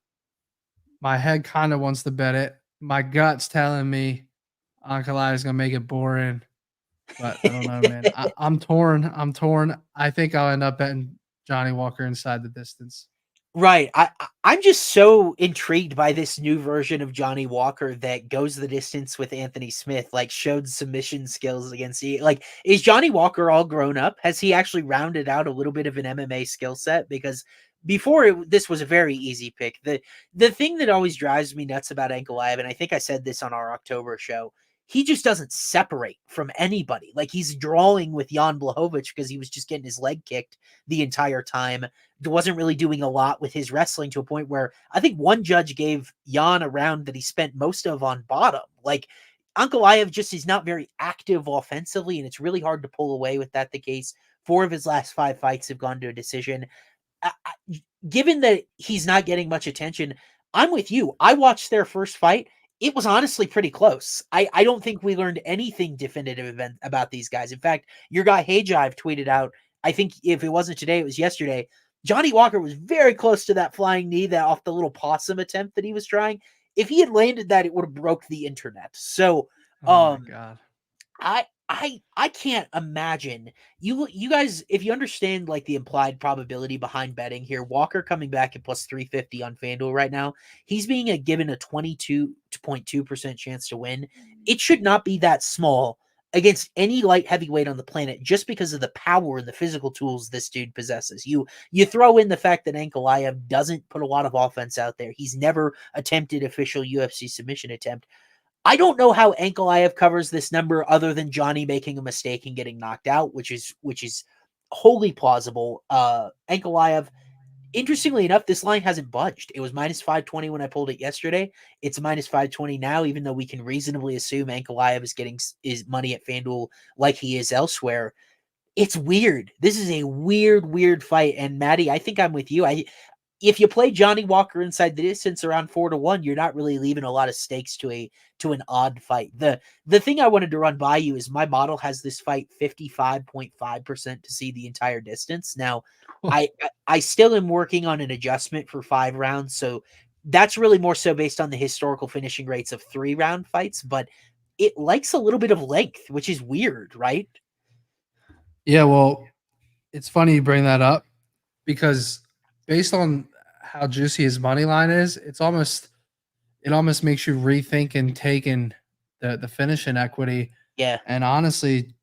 My head kind of wants to bet it. My gut's telling me ANKALAEV is going to make it boring. But I don't know, man. I'm torn. I'm torn. I think I'll end up betting Johnny Walker inside the distance. Right. I'm just so intrigued by this new version of Johnny Walker that goes the distance with Anthony Smith, like showed submission skills against like is Johnny Walker all grown up? Has he actually rounded out a little bit of an MMA skill set? Because before this was a very easy pick. The thing that always drives me nuts about ANKALAEV, and I think I said this on our October show, he just doesn't separate from anybody. Like he's drawing with Jan Blachowicz because he was just getting his leg kicked the entire time. Wasn't really doing a lot with his wrestling to a point where I think one judge gave Jan a round that he spent most of on bottom. Like ANKALAEV just is not very active offensively, and it's really hard to pull away with that the case. 4 of his last 5 fights have gone to a decision. Given that he's not getting much attention, I'm with you. I watched their first fight. It was honestly pretty close. I don't think we learned anything definitive about these guys. In fact, your guy Hayjive tweeted out, I think if it wasn't today, it was yesterday, Johnny Walker was very close to that flying knee that off the little possum attempt that he was trying. If he had landed that, it would have broke the internet. So, Oh my God. I can't imagine you guys, if you understand like the implied probability behind betting here, Walker coming back at plus 350 on FanDuel right now, he's being given a 22.2% chance to win. It should not be that small against any light heavyweight on the planet just because of the power and the physical tools this dude possesses. You throw in the fact that ANKALAEV doesn't put a lot of offense out there. He's never attempted official UFC submission attempt. I don't know how ANKALAEV covers this number other than Johnny making a mistake and getting knocked out, which is wholly plausible. ANKALAEV, interestingly enough, this line hasn't budged. It was minus 520 when I pulled it yesterday. It's minus 520 now, even though we can reasonably assume ANKALAEV is getting his money at FanDuel like he is elsewhere. It's weird. This is a weird fight. And Maddie, I think I'm with you. If you play Johnny Walker inside the distance around 4-1, you're not really leaving a lot of stakes to an odd fight. The thing I wanted to run by you is my model has this fight 55.5% to see the entire distance. Now, I still am working on an adjustment for 5 rounds, so that's really more so based on the historical finishing rates of 3-round fights, but it likes a little bit of length, which is weird, right? Yeah, well, it's funny you bring that up because based on how juicy his money line is, it almost makes you rethink and taking the finishing equity. Yeah. And honestly,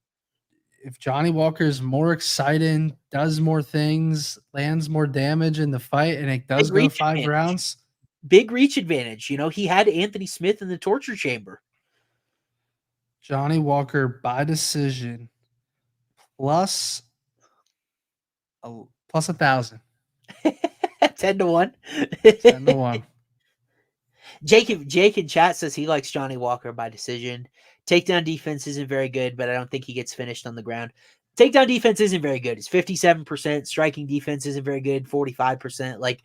if Johnny Walker's more exciting, does more things, lands more damage in the fight, and it does go 5 rounds. Big reach advantage. You know, he had Anthony Smith in the torture chamber. Johnny Walker by decision plus Plus 1,000. 10-1. 10-1. Jake in chat says he likes Johnny Walker by decision. Takedown defense isn't very good, but I don't think he gets finished on the ground. Takedown defense isn't very good. It's 57%. Striking defense isn't very good, 45%. Like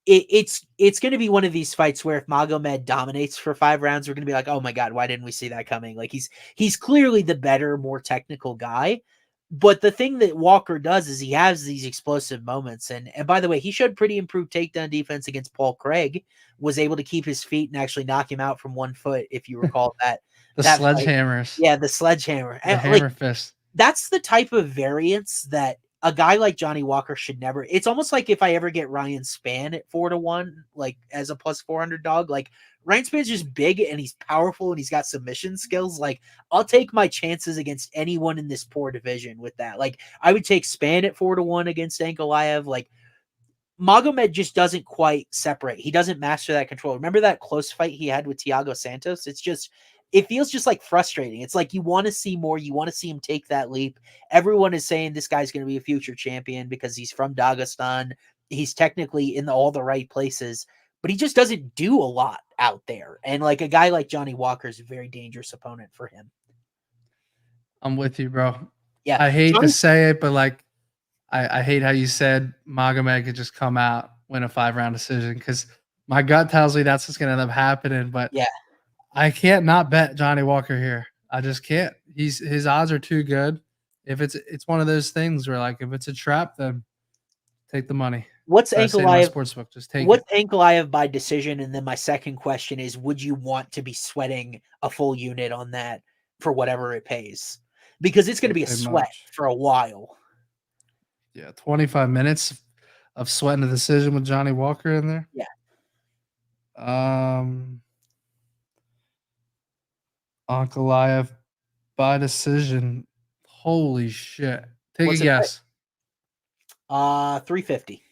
it's going to be one of these fights where if Magomed dominates for 5 rounds, we're going to be like, oh my God, why didn't we see that coming? Like he's clearly the better, more technical guy. But the thing that Walker does is he has these explosive moments. And by the way, he showed pretty improved takedown defense against Paul Craig, was able to keep his feet and actually knock him out from 1 foot, if you recall that. The that sledgehammers. Fight. Yeah, the sledgehammer. The hammer fist. That's the type of variance that a guy like Johnny Walker should never. It's almost like if I ever get Ryan Spann at 4-1, like as a plus 400 dog, like Ryan Spann's just big and he's powerful and he's got submission skills. Like I'll take my chances against anyone in this poor division with that. Like I would take Spann at 4-1 against ANKALAEV. Like Magomed just doesn't quite separate. He doesn't master that control. Remember that close fight he had with Thiago Santos? It feels just like frustrating. It's like you want to see more. You want to see him take that leap. Everyone is saying this guy's going to be a future champion because he's from Dagestan. He's technically in all the right places, but he just doesn't do a lot out there. And like a guy like Johnny Walker is a very dangerous opponent for him. I'm with you, bro. Yeah. I hate to say it, but like, I hate how you said Magomed could just come out, win a 5-round decision, because my gut tells me that's what's going to end up happening. But yeah, I can't not bet Johnny Walker here. I just can't. His odds are too good. If it's one of those things where like if it's a trap, then take the money. What's ANKALAEV sportsbook? Just take what's ANKALAEV by decision? And then my second question is, would you want to be sweating a full unit on that for whatever it pays? Because it's going to be a sweat for a while. Yeah, 25 minutes of sweating a decision with Johnny Walker in there. Yeah. ANKALAEV by decision. Holy shit. Take a guess. 350.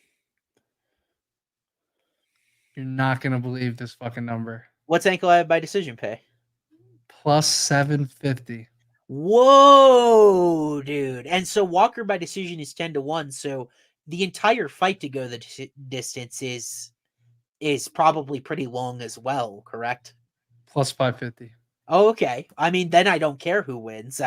You're not going to believe this fucking number. What's ANKALAEV by decision pay? Plus 750. Whoa, dude. And so Walker by decision is 10-1. So the entire fight to go the distance is probably pretty long as well, correct? Plus 550. Oh, okay. I mean, then I don't care who wins.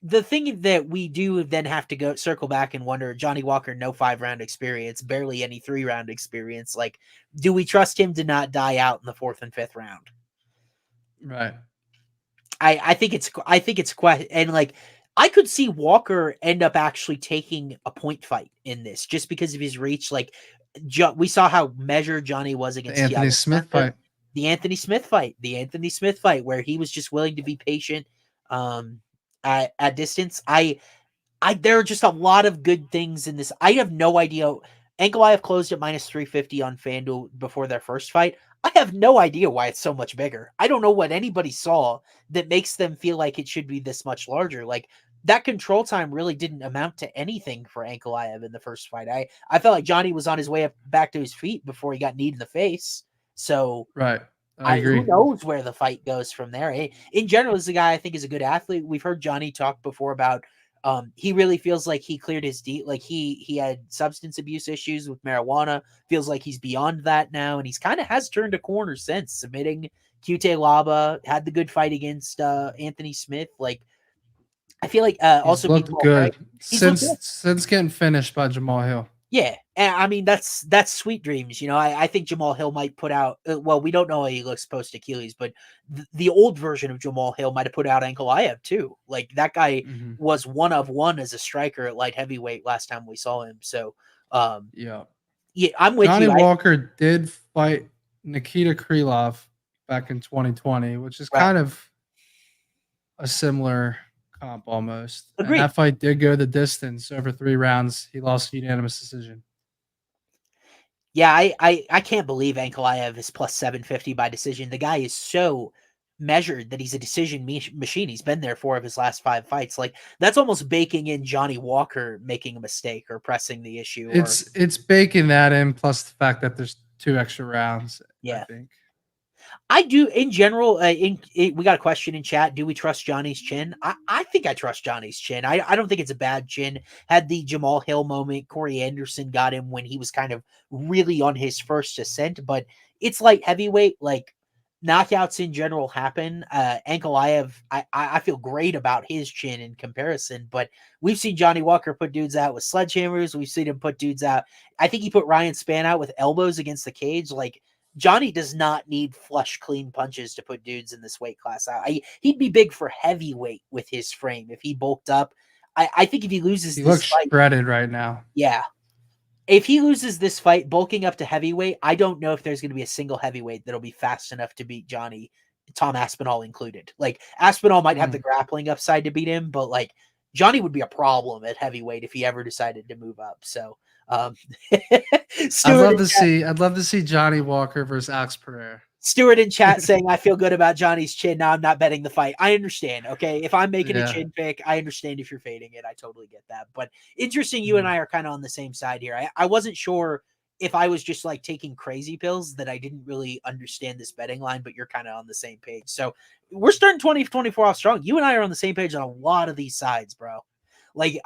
The thing that we do then have to go circle back and wonder, Johnny Walker, no 5-round experience, barely any 3-round experience. Like, do we trust him to not die out in the 4th and 5th round? Right. I think it's quite, and like I could see Walker end up actually taking a point fight in this just because of his reach. Like we saw how measured Johnny was against the Anthony Smith fight. The Anthony Smith fight where he was just willing to be patient at distance. There are just a lot of good things in this. I have no idea. ANKALAEV closed at minus 350 on FanDuel before their first fight. I have no idea why it's so much bigger. I don't know what anybody saw that makes them feel like it should be this much larger. Like that control time really didn't amount to anything for ANKALAEV in the first fight. I felt like Johnny was on his way back to his feet before he got kneed in the face. So right. I agree. Who knows where the fight goes from there? In general, this is a guy I think is a good athlete. We've heard Johnny talk before about he really feels like he cleared his like he had substance abuse issues with marijuana, feels like he's beyond that now, and he's kind of has turned a corner since submitting Qute Laba, had the good fight against Anthony Smith. Like I feel like also looked good since getting finished by Jamal Hill. Yeah, and I mean that's sweet dreams. You know, I think Jamal Hill might put out. Well, we don't know how he looks post Achilles, but the old version of Jamal Hill might have put out ANKALAEV too. Like that guy was 1 of 1 as a striker at light heavyweight last time we saw him. So yeah, I'm with Johnny you. Walker did fight Nikita Krylov back in 2020, which is kind of a similar comp almost. Agreed. And that fight did go the distance over 3 rounds. He lost unanimous decision. Yeah, I can't believe ANKALAEV is plus 750 by decision. The guy is so measured that he's a decision machine. He's been there 4 of his last 5 fights. Like that's almost baking in Johnny Walker making a mistake or pressing the issue. It's baking that in, plus the fact that there's 2 extra rounds. Yeah. I think. I do in general. We got a question in chat. Do we trust Johnny's chin? I think I trust Johnny's chin. I don't think it's a bad chin. Had the Jamal Hill moment. Corey Anderson got him when he was kind of really on his first ascent, but it's light heavyweight. Like knockouts in general happen. ANKALAEV, I feel great about his chin in comparison, but we've seen Johnny Walker put dudes out with sledgehammers. We've seen him put dudes out. I think he put Ryan Spann out with elbows against the cage. Like Johnny does not need flush, clean punches to put dudes in this weight class out. He'd be big for heavyweight with his frame if he bulked up. I think if he loses He this looks fight, shredded right now. yeah. If he loses this fight, bulking up to heavyweight, I don't know if there's going to be a single heavyweight that'll be fast enough to beat Johnny, Tom Aspinall included. Like Aspinall might have the grappling upside to beat him, but like Johnny would be a problem at heavyweight if he ever decided to move up. So, I'd love to see Johnny Walker versus Alex Pereira. Stuart in chat saying, I feel good about Johnny's chin. Now I'm not betting the fight. I understand. Okay. If I'm making a chin pick, I understand if you're fading it. I totally get that. But interesting, you and I are kind of on the same side here. I wasn't sure if I was just like taking crazy pills that I didn't really understand this betting line, but you're kind of on the same page. So we're starting 2024 off strong. You and I are on the same page on a lot of these sides, bro. Like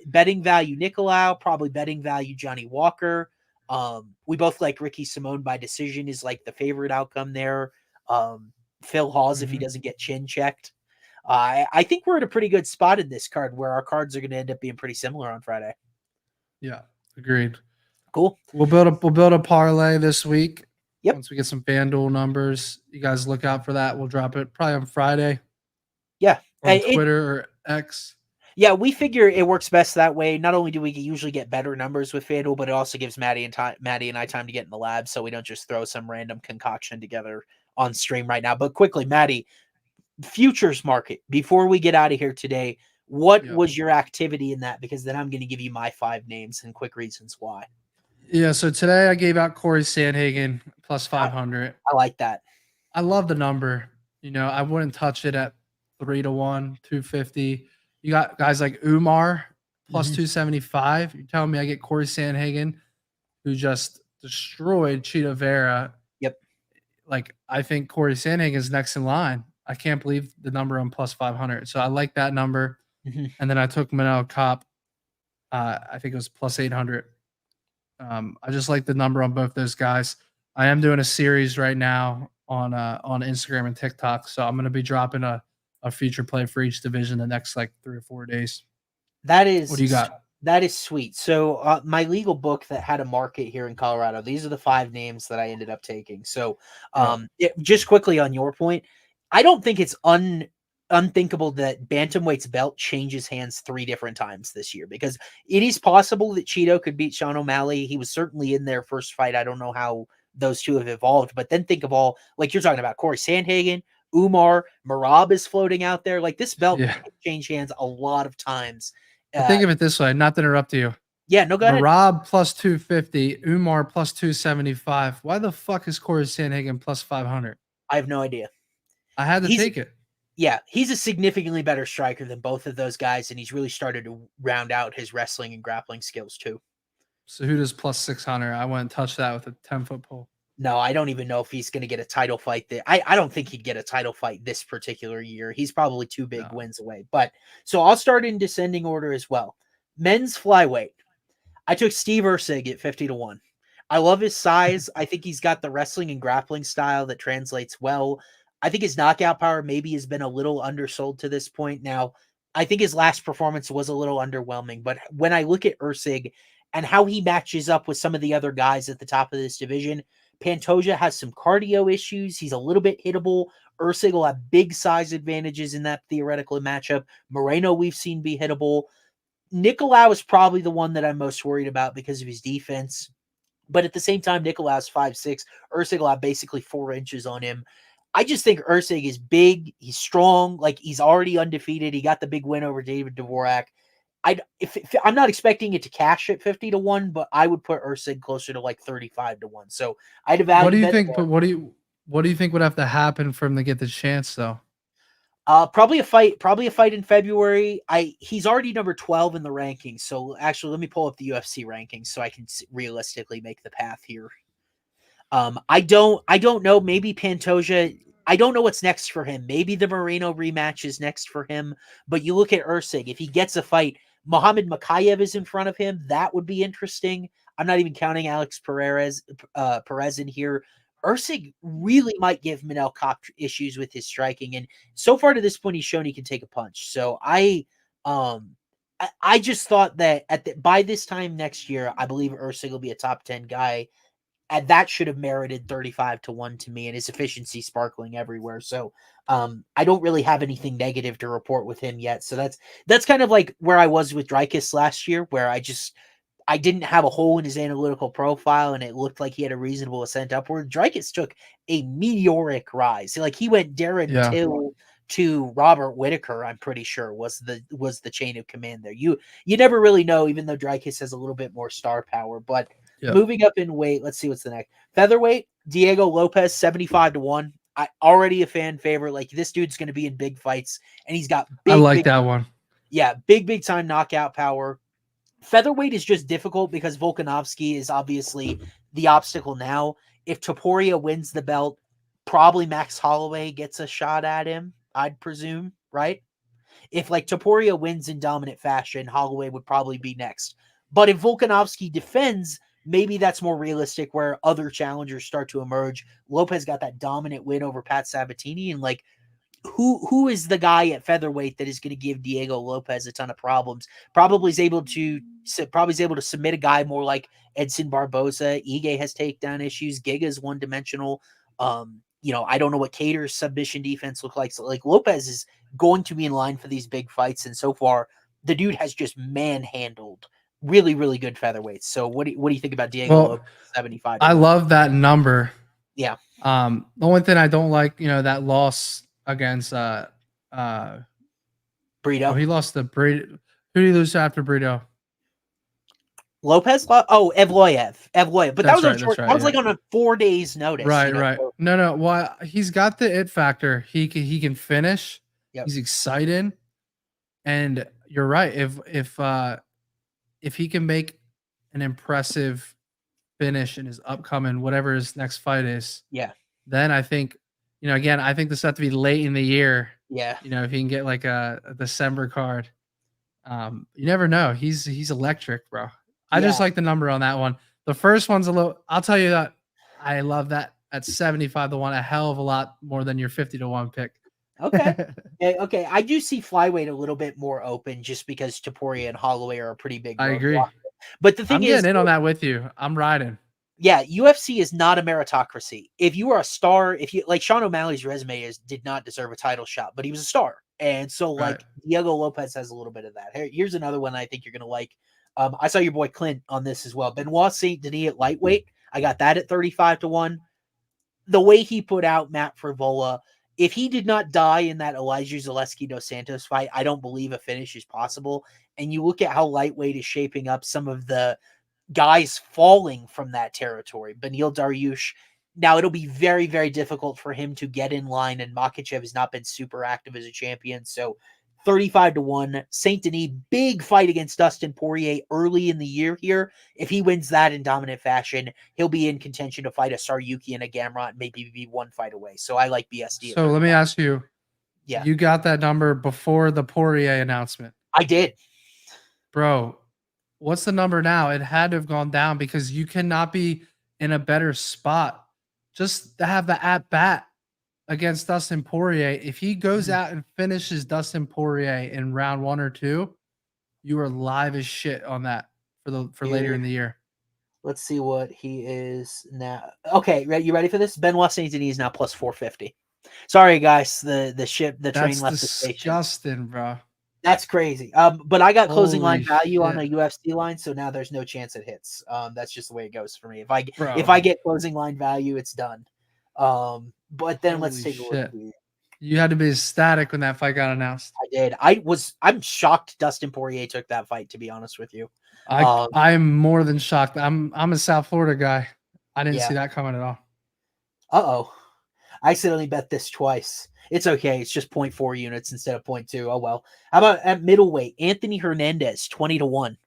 betting value Nicolau, probably betting value Johnny Walker. We both like Ricky Simone by decision is like the favorite outcome there. Phil Hawes, if he doesn't get chin checked. I think we're at a pretty good spot in this card where our cards are going to end up being pretty similar on Friday. Yeah, agreed. Cool. We'll build a parlay this week. Yep. Once we get some FanDuel numbers, you guys look out for that. We'll drop it probably on Friday. Yeah. On Twitter or X. Yeah, we figure it works best that way. Not only do we usually get better numbers with FanDuel, but it also gives Maddie and I time to get in the lab, so we don't just throw some random concoction together on stream right now. But quickly, Maddie, futures market, before we get out of here today, what was your activity in that? Because then I'm going to give you my 5 names and quick reasons why. Yeah, so today I gave out Corey Sandhagen plus 500. I like that. I love the number. You know, I wouldn't touch it at 3-1, 250. You got guys like Umar plus 275. You're telling me I get Corey Sandhagen, who just destroyed Cheeto Vera. Yep. Like, I think Corey Sandhagen is next in line. I can't believe the number on plus 500. So I like that number. And then I took Manel Kape. I think it was plus 800. I just like the number on both those guys. I am doing a series right now on Instagram and TikTok. So I'm going to be dropping a feature play for each division the next like 3 or 4 days. That is, what do you got? That is sweet. So my legal book that had a market here in Colorado, these are the 5 names that I ended up taking. So just quickly on your point, I don't think it's unthinkable that bantamweight's belt changes hands 3 different times this year, because it is possible that Cheeto could beat Sean O'Malley. He was certainly in their first fight. I don't know how those two have evolved, but then think of all, like you're talking about Corey Sandhagen, Umar, Merab is floating out there. Like this belt can change hands a lot of times. Think of it this way, not to interrupt you. Yeah, no, go ahead. Merab plus 250, Umar plus 275. Why the fuck is Corey Sandhagen plus 500? I have no idea. I had to take it. Yeah, he's a significantly better striker than both of those guys, and he's really started to round out his wrestling and grappling skills too. So who does plus 600? I wouldn't touch that with a 10-foot pole. No, I don't even know if he's going to get a title fight. I don't think he'd get a title fight this particular year. He's probably 2 big wins away. But so I'll start in descending order as well. Men's flyweight. I took Steve Erceg at 50-1. I love his size. I think he's got the wrestling and grappling style that translates well. I think his knockout power maybe has been a little undersold to this point. Now, I think his last performance was a little underwhelming, but when I look at Erceg and how he matches up with some of the other guys at the top of this division, Pantoja has some cardio issues. He's a little bit hittable. Erceg will have big size advantages in that theoretical matchup. Moreno we've seen be hittable. Nicolau is probably the one that I'm most worried about because of his defense. But at the same time, Nicolau's 5'6". Erceg will have basically 4 inches on him. I just think Erceg is big. He's strong. Like, he's already undefeated. He got the big win over David Dvorak. I'm not expecting it to cash at 50-1, but I would put Erceg closer to like 35-1. So I'd evaluate. What do you think? But what do you think would have to happen for him to get the chance, though? Probably a fight in February. He's already number 12 in the rankings. So actually, let me pull up the UFC rankings so I can realistically make the path here. I don't know. Maybe Pantoja. I don't know what's next for him. Maybe the Moreno rematch is next for him. But you look at Usyk, if he gets a fight, Mohammed Makayev is in front of him. That would be interesting. I'm not even counting Alex Perez in here. Usyk really might give Manel Kape issues with his striking, and so far to this point, he's shown he can take a punch. So I just thought that by this time next year, I believe Usyk will be a top 10 guy, and that should have merited 35-1 to me, and his efficiency sparkling everywhere. So I don't really have anything negative to report with him yet. So that's kind of like where I was with Dreykus last year, where I didn't have a hole in his analytical profile, and it looked like he had a reasonable ascent upward. Dreykus took a meteoric rise. Like he went Darren Till to Robert Whitaker, I'm pretty sure was the chain of command there. You never really know, even though Dreykus has a little bit more star power. But moving up in weight, let's see what's the next. Featherweight, Diego Lopez, 75-1. I already a fan favorite. Like this dude's going to be in big fights, and he's got that one. Yeah, big time knockout power. Featherweight is just difficult because Volkanovski is obviously the obstacle now. If Topuria wins the belt, probably Max Holloway gets a shot at him, I'd presume, right? If like Topuria wins in dominant fashion, Holloway would probably be next. But if Volkanovski defends, maybe that's more realistic where other challengers start to emerge. Lopez got that dominant win over Pat Sabatini, and like who is the guy at featherweight that is going to give Diego Lopez a ton of problems? Probably is able to submit a guy more like Edson Barboza. Ige has takedown issues. Giga's one-dimensional. I don't know what Cater's submission defense look like. So like Lopez is going to be in line for these big fights, and so far the dude has just manhandled really, really good featherweights. So what do you think about Diego Lopez 75? I love that number. Yeah. The only thing I don't like, that loss against Brito. Oh, he lost to Brito. Who did he lose to after Brito? Lopez? Evloev. But that was short. That was like on a 4 days notice. Right. So. No. Well, he's got the it factor. He can finish. Yep. He's exciting. And you're right. If he can make an impressive finish in his upcoming whatever his next fight is, then I think, again, I think this has to be late in the year. Yeah. If he can get like a December card, you never know. He's electric, bro. I just like the number on that one. The first one's a little, I'll tell you that I love that at 75-1, a hell of a lot more than your 50-1 pick. Okay. Okay. I do see flyweight a little bit more open just because Topuria and Holloway are a pretty big. I agree. But the thing is, I'm getting in on that with you. I'm riding. Yeah, UFC is not a meritocracy. If you are a star, if you like Sean O'Malley's resume did not deserve a title shot, but he was a star. And so like Diego Lopez has a little bit of that. Here's another one I think you're going to like. I saw your boy Clint on this as well. Benoit Saint Denis at lightweight. I got that at 35-1. The way he put out Matt Frivola, if he did not die in that Elijah Zaleski dos Santos fight, I don't believe a finish is possible. And you look at how lightweight is shaping up, some of the guys falling from that territory. Beneil Dariush. Now it'll be very, very difficult for him to get in line, and Makhachev has not been super active as a champion. So 35-1. Saint Denis, big fight against Dustin Poirier early in the year here. If he wins that in dominant fashion, he'll be in contention to fight a Saryuki and a Gamrot and maybe be one fight away. So I like BSD. So let me ask you. Yeah. You got that number before the Poirier announcement? I did. Bro, what's the number now? It had to have gone down because you cannot be in a better spot. Just to have the at-bat against Dustin Poirier. If he goes out and finishes Dustin Poirier in round 1 or 2, you are live as shit on that for later in the year. Let's see what he is now. Okay, you ready for this? Benoit Saint Denis is now plus 450. Sorry, guys. The train left the station. Disgusting, bro. That's crazy. But I got closing line value on a UFC line, so now there's no chance it hits. That's just the way it goes for me. If I get closing line value, it's done. But then let's take a look. You had to be ecstatic when that fight got announced. I did. I'm shocked Dustin Poirier took that fight, to be honest with you. I'm more than shocked. I'm a South Florida guy. I didn't see that coming at all. Uh-oh. I accidentally bet this twice. It's okay. It's just 0.4 units instead of 0.2. Oh, well. How about at middleweight? Anthony Hernandez, 20-1.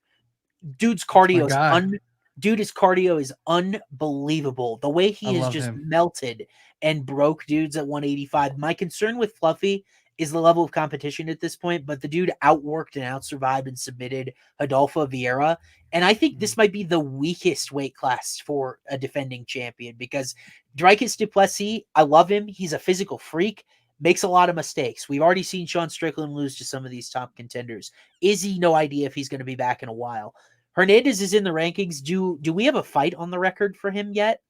Dude's cardio is Dude, his cardio is unbelievable. The way I he has love just him. melted and broke dudes at 185. My concern with Fluffy is the level of competition at this point, but the dude outworked and outsurvived and submitted Adolfo Vieira. And I think this might be the weakest weight class for a defending champion because Dricus du Plessis, I love him. He's a physical freak, makes a lot of mistakes. We've already seen Sean Strickland lose to some of these top contenders. Izzy, no idea if he's going to be back in a while. Hernandez is in the rankings. Do we have a fight on the record for him yet,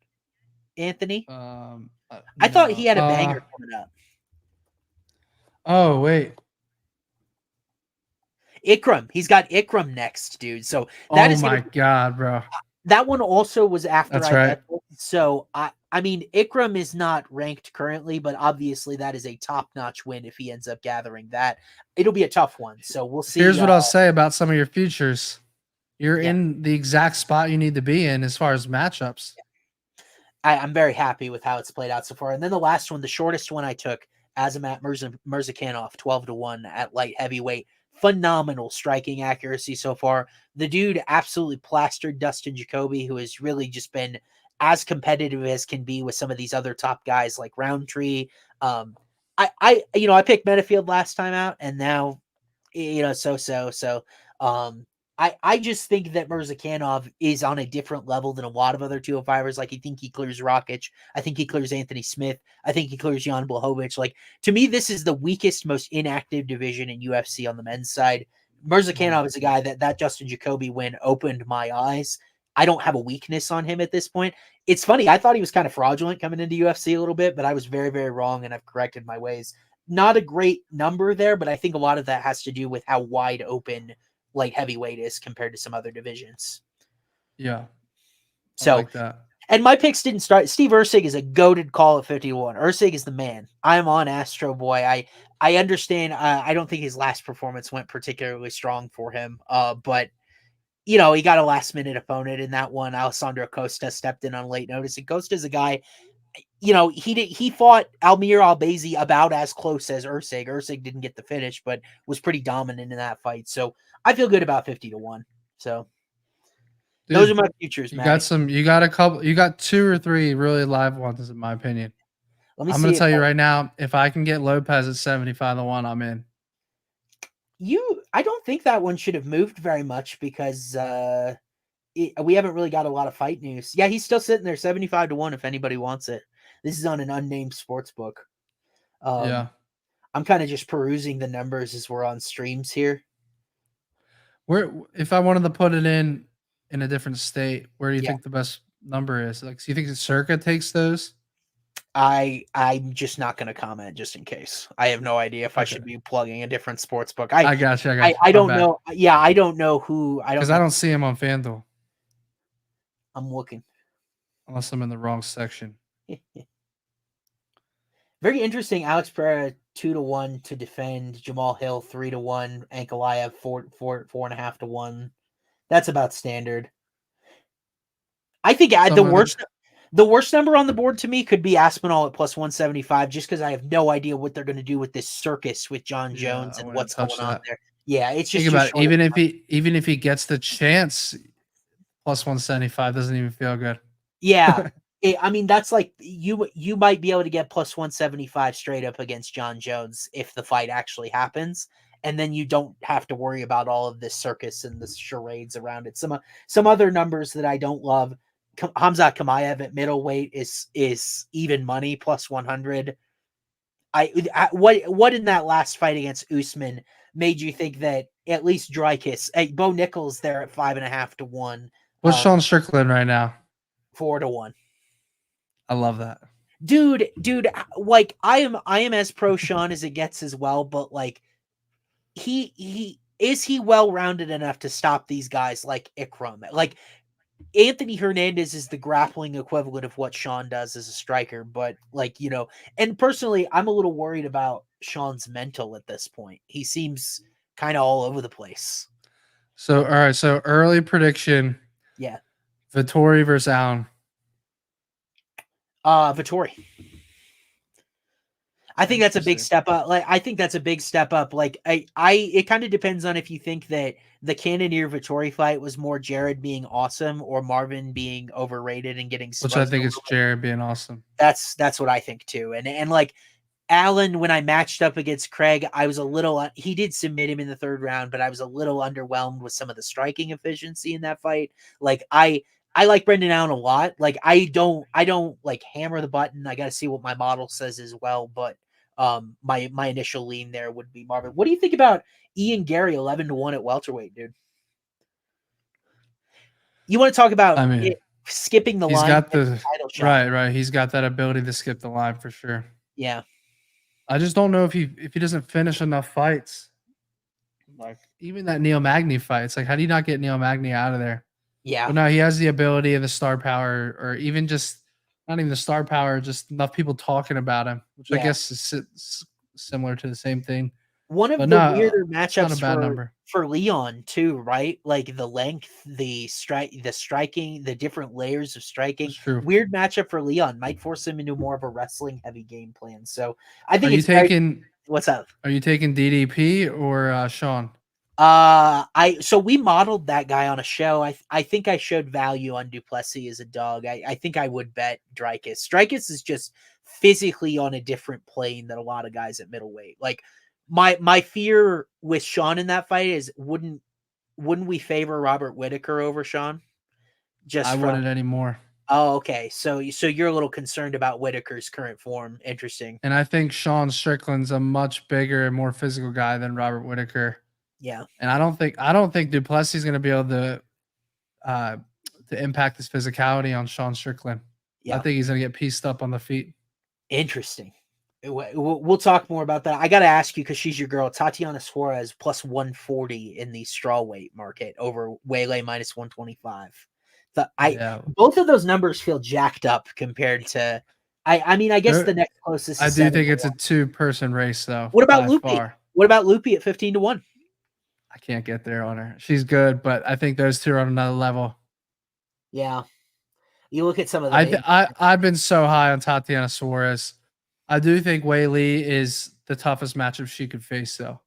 Anthony? I thought he No. had a banger coming up. Oh, wait. Ikram. He's got Ikram next, dude. So that is my God, bro. That one also was after That's I right. bet it. So I mean, Ikram is not ranked currently, but obviously that is a top-notch win if he ends up gathering that. It'll be a tough one. So we'll see. Here's what I'll say about some of your futures. You're in the exact spot you need to be in as far as matchups. I'm very happy with how it's played out so far. And then the last one, the shortest one I took, Azamat Mirzakhanov, 12-1 at light heavyweight. Phenomenal striking accuracy so far. The dude absolutely plastered Dustin Jacoby, who has really just been as competitive as can be with some of these other top guys like Roundtree. I picked Metafield last time out, and now, I just think that Mirzakhanov is on a different level than a lot of other 205ers. Like, I think he clears Rakic. I think he clears Anthony Smith. I think he clears Jan Blachowicz. Like, to me, this is the weakest, most inactive division in UFC on the men's side. Mirzakhanov is a guy that Justin Jacoby win opened my eyes. I don't have a weakness on him at this point. It's funny. I thought he was kind of fraudulent coming into UFC a little bit, but I was very, very wrong, and I've corrected my ways. Not a great number there, but I think a lot of that has to do with how wide open light heavyweight is compared to some other divisions. Yeah. So, like that. And my picks didn't start. Steve Ursig is a goated call at 51. Ursig is the man. I'm on Astro Boy. I understand. I don't think his last performance went particularly strong for him. But he got a last minute opponent in that one. Alessandro Costa stepped in on late notice. And Costa's a guy, he fought Almir Albazi about as close as Ursig. Ursig didn't get the finish, but was pretty dominant in that fight. So I feel good about 50-1. So dude, those are my futures, man. You got 2 or 3 really live ones, in my opinion. I'm going to tell you right now, if I can get Lopez at 75-1, I'm in. I don't think that one should have moved very much because we haven't really got a lot of fight news. Yeah, he's still sitting there 75-1 if anybody wants it. This is on an unnamed sports book. Yeah. I'm kind of just perusing the numbers as we're on streams here. If I wanted to put it in a different state, where do you think the best number is? Like, do you think Circa takes those? I'm just not going to comment just in case. I have no idea if I should be plugging a different sports book. I got you. I don't know. Yeah, I don't know who. Because I don't see him on FanDuel. I'm looking. Unless I'm in the wrong section. Very interesting. Alex Pereira 2-1 to defend. Jamal Hill 3-1. ANKALAEV 4.5-1. That's about standard. I think the worst number on the board to me could be Aspinall at plus 175, just because I have no idea what they're going to do with this circus with John Jones and what's going on there. Yeah, it's just even if he gets the chance, plus 175 doesn't even feel good. Yeah. I mean, that's like you might be able to get plus 175 straight up against John Jones if the fight actually happens, and then you don't have to worry about all of this circus and the charades around it. Some other numbers that I don't love. Khamzat Chimaev at middleweight is even money plus 100. What in that last fight against Usman made you think that at least Dricus, Bo Nichols there at 5.5-1? What's Sean Strickland right now? 4-1. I love that. Dude, like I am as pro Sean as it gets as well, but like he well-rounded enough to stop these guys like Ikram. Like Anthony Hernandez is the grappling equivalent of what Sean does as a striker, but and personally, I'm a little worried about Sean's mental at this point. He seems kind of all over the place. So, all right. So early prediction. Yeah. Vettori versus Allen. Vettori. I think that's a big Interesting. step up. Like, I think that's a big step up. Like, it kind of depends on if you think that the Cannonier Vittori fight was more Jared being awesome or Marvin being overrated and getting Which I smudged. think is Jared being awesome. That's what I think too. And like Allen, when I matched up against Craig, I was a little. He did submit him in the third round, but I was a little underwhelmed with some of the striking efficiency in that fight. Like I like Brendan Allen a lot. Like I don't like hammer the button. I got to see what my model says as well. But my initial lean there would be Marvin. What do you think about Ian Gary 11-1 at welterweight, dude? You want to talk about I mean, skipping the he's line? got the right. He's got that ability to skip the line for sure. Yeah. I just don't know if he doesn't finish enough fights. Like even that Neil Magny fight, it's like how do you not get Neil Magny out of there? Yeah. But no, he has the ability of the star power, or even just not even the star power, just enough people talking about him, which I guess is similar to the same thing. One of the weirder matchups for Leon too, right? Like the length, the striking, the different layers of striking. Weird matchup for Leon. Might force him into more of a wrestling heavy game plan. So I think what's up? Are you taking DDP or Sean? So we modeled that guy on a show. I think I showed value on Duplessis as a dog. I think I would bet Dreykus. Dreykus is just physically on a different plane than a lot of guys at middleweight. Like my fear with Sean in that fight is wouldn't we favor Robert Whitaker over Sean? I wouldn't anymore. Oh, okay. So you're a little concerned about Whitaker's current form. Interesting. And I think Sean Strickland's a much bigger and more physical guy than Robert Whitaker. Yeah. And I don't think Duplessis is going to be able to impact his physicality on Sean Strickland. Yeah. I think he's going to get pieced up on the feet. Interesting. We'll talk more about that. I got to ask you, because she's your girl, Tatiana Suarez plus 140 in the strawweight market over Weili minus 125. Both of those numbers feel jacked up compared to. I mean, I guess the next closest. I do think it's a 2-person race, though. What about Lupi? What about Lupi at 15-1? I can't get there on her. She's good, but I think those two are on another level. Yeah. You look at some of the I've been so high on Tatiana Suarez. I do think Weili is the toughest matchup she could face, though.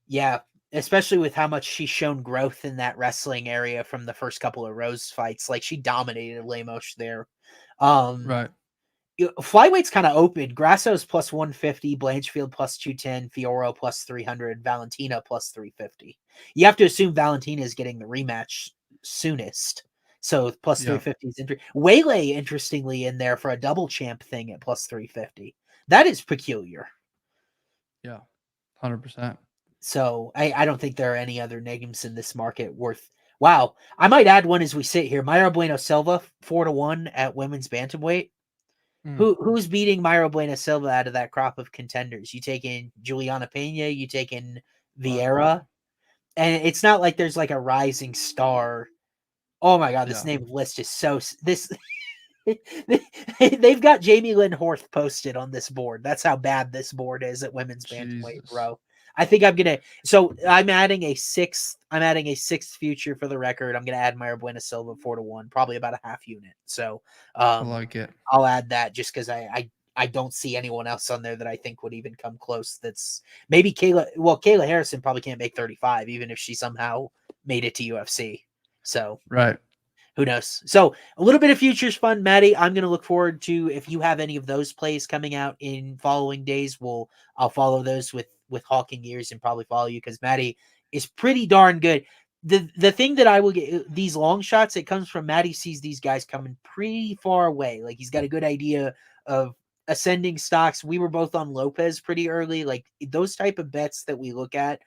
Yeah, especially with how much she's shown growth in that wrestling area from the first couple of Rose fights. Like, she dominated Lemos there. Right. Flyweight's kind of open. Grasso's plus 150, Blanchfield plus 210, Fioro plus 300, Valentina plus 350. You have to assume Valentina is getting the rematch soonest. So plus 350 is interesting. Weili, interestingly, in there for a double champ thing at plus 350. That is peculiar. Yeah, 100%. So I don't think there are any other names in this market worth. Wow. I might add one as we sit here. Mayra Bueno Silva, 4-1 at women's bantamweight. Who's beating Mayra Bueno Silva out of that crop of contenders? You taking Juliana Pena, you taking Vieira, and it's not like there's like a rising star. Oh my god, this name list is so this. They've got Jamie Lynn Horth posted on this board. That's how bad this board is at women's bantamweight, bro. I think I'm gonna. So I'm adding a sixth. I'm adding a sixth future for the record. I'm gonna add Mayra Bueno Silva 4-1, probably about a half unit. So I like it. I'll add that just because I don't see anyone else on there that I think would even come close. That's maybe Kayla. Well, Kayla Harrison probably can't make 35, even if she somehow made it to UFC. So right. Who knows? So a little bit of futures fun, Maddie. I'm going to look forward to if you have any of those plays coming out in following days. I'll follow those with hawking ears and probably follow you because Maddie is pretty darn good. The thing that I will get these long shots, it comes from Maddie sees these guys coming pretty far away. Like he's got a good idea of ascending stocks. We were both on Lopez pretty early. Like those type of bets that we look at,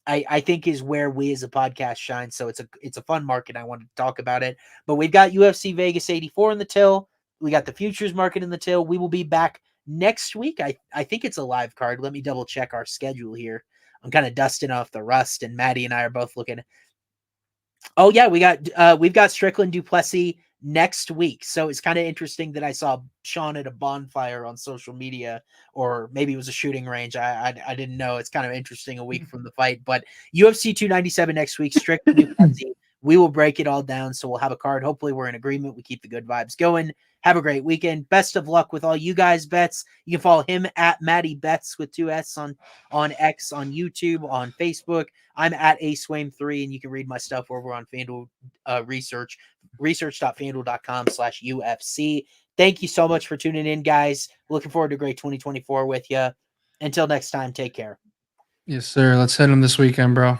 I think is where we as a podcast shine. So it's a fun market. I wanted to talk about it, but we've got UFC Vegas 84 in the till. We got the futures market in the till. We will be back next week. I think it's a live card. Let me double check our schedule here. I'm kind of dusting off the rust, and Maddie and I are both looking. Oh yeah, we've got Strickland Duplessis next week. So it's kind of interesting that I saw Sean at a bonfire on social media, or maybe it was a shooting range. I didn't know. It's kind of interesting a week from the fight, but UFC 297 next week, Strickland Duplessis We will break it all down. So we'll have a card. Hopefully we're in agreement. We keep the good vibes going. Have a great weekend. Best of luck with all you guys' bets. You can follow him at Mattybetts with 2 S on X, on YouTube, on Facebook. I'm at aswame3, and you can read my stuff over on FanDuel research.fanduel.com/UFC. Thank you so much for tuning in, guys. Looking forward to a great 2024 with you. Until next time, take care. Yes, sir. Let's hit him this weekend, bro.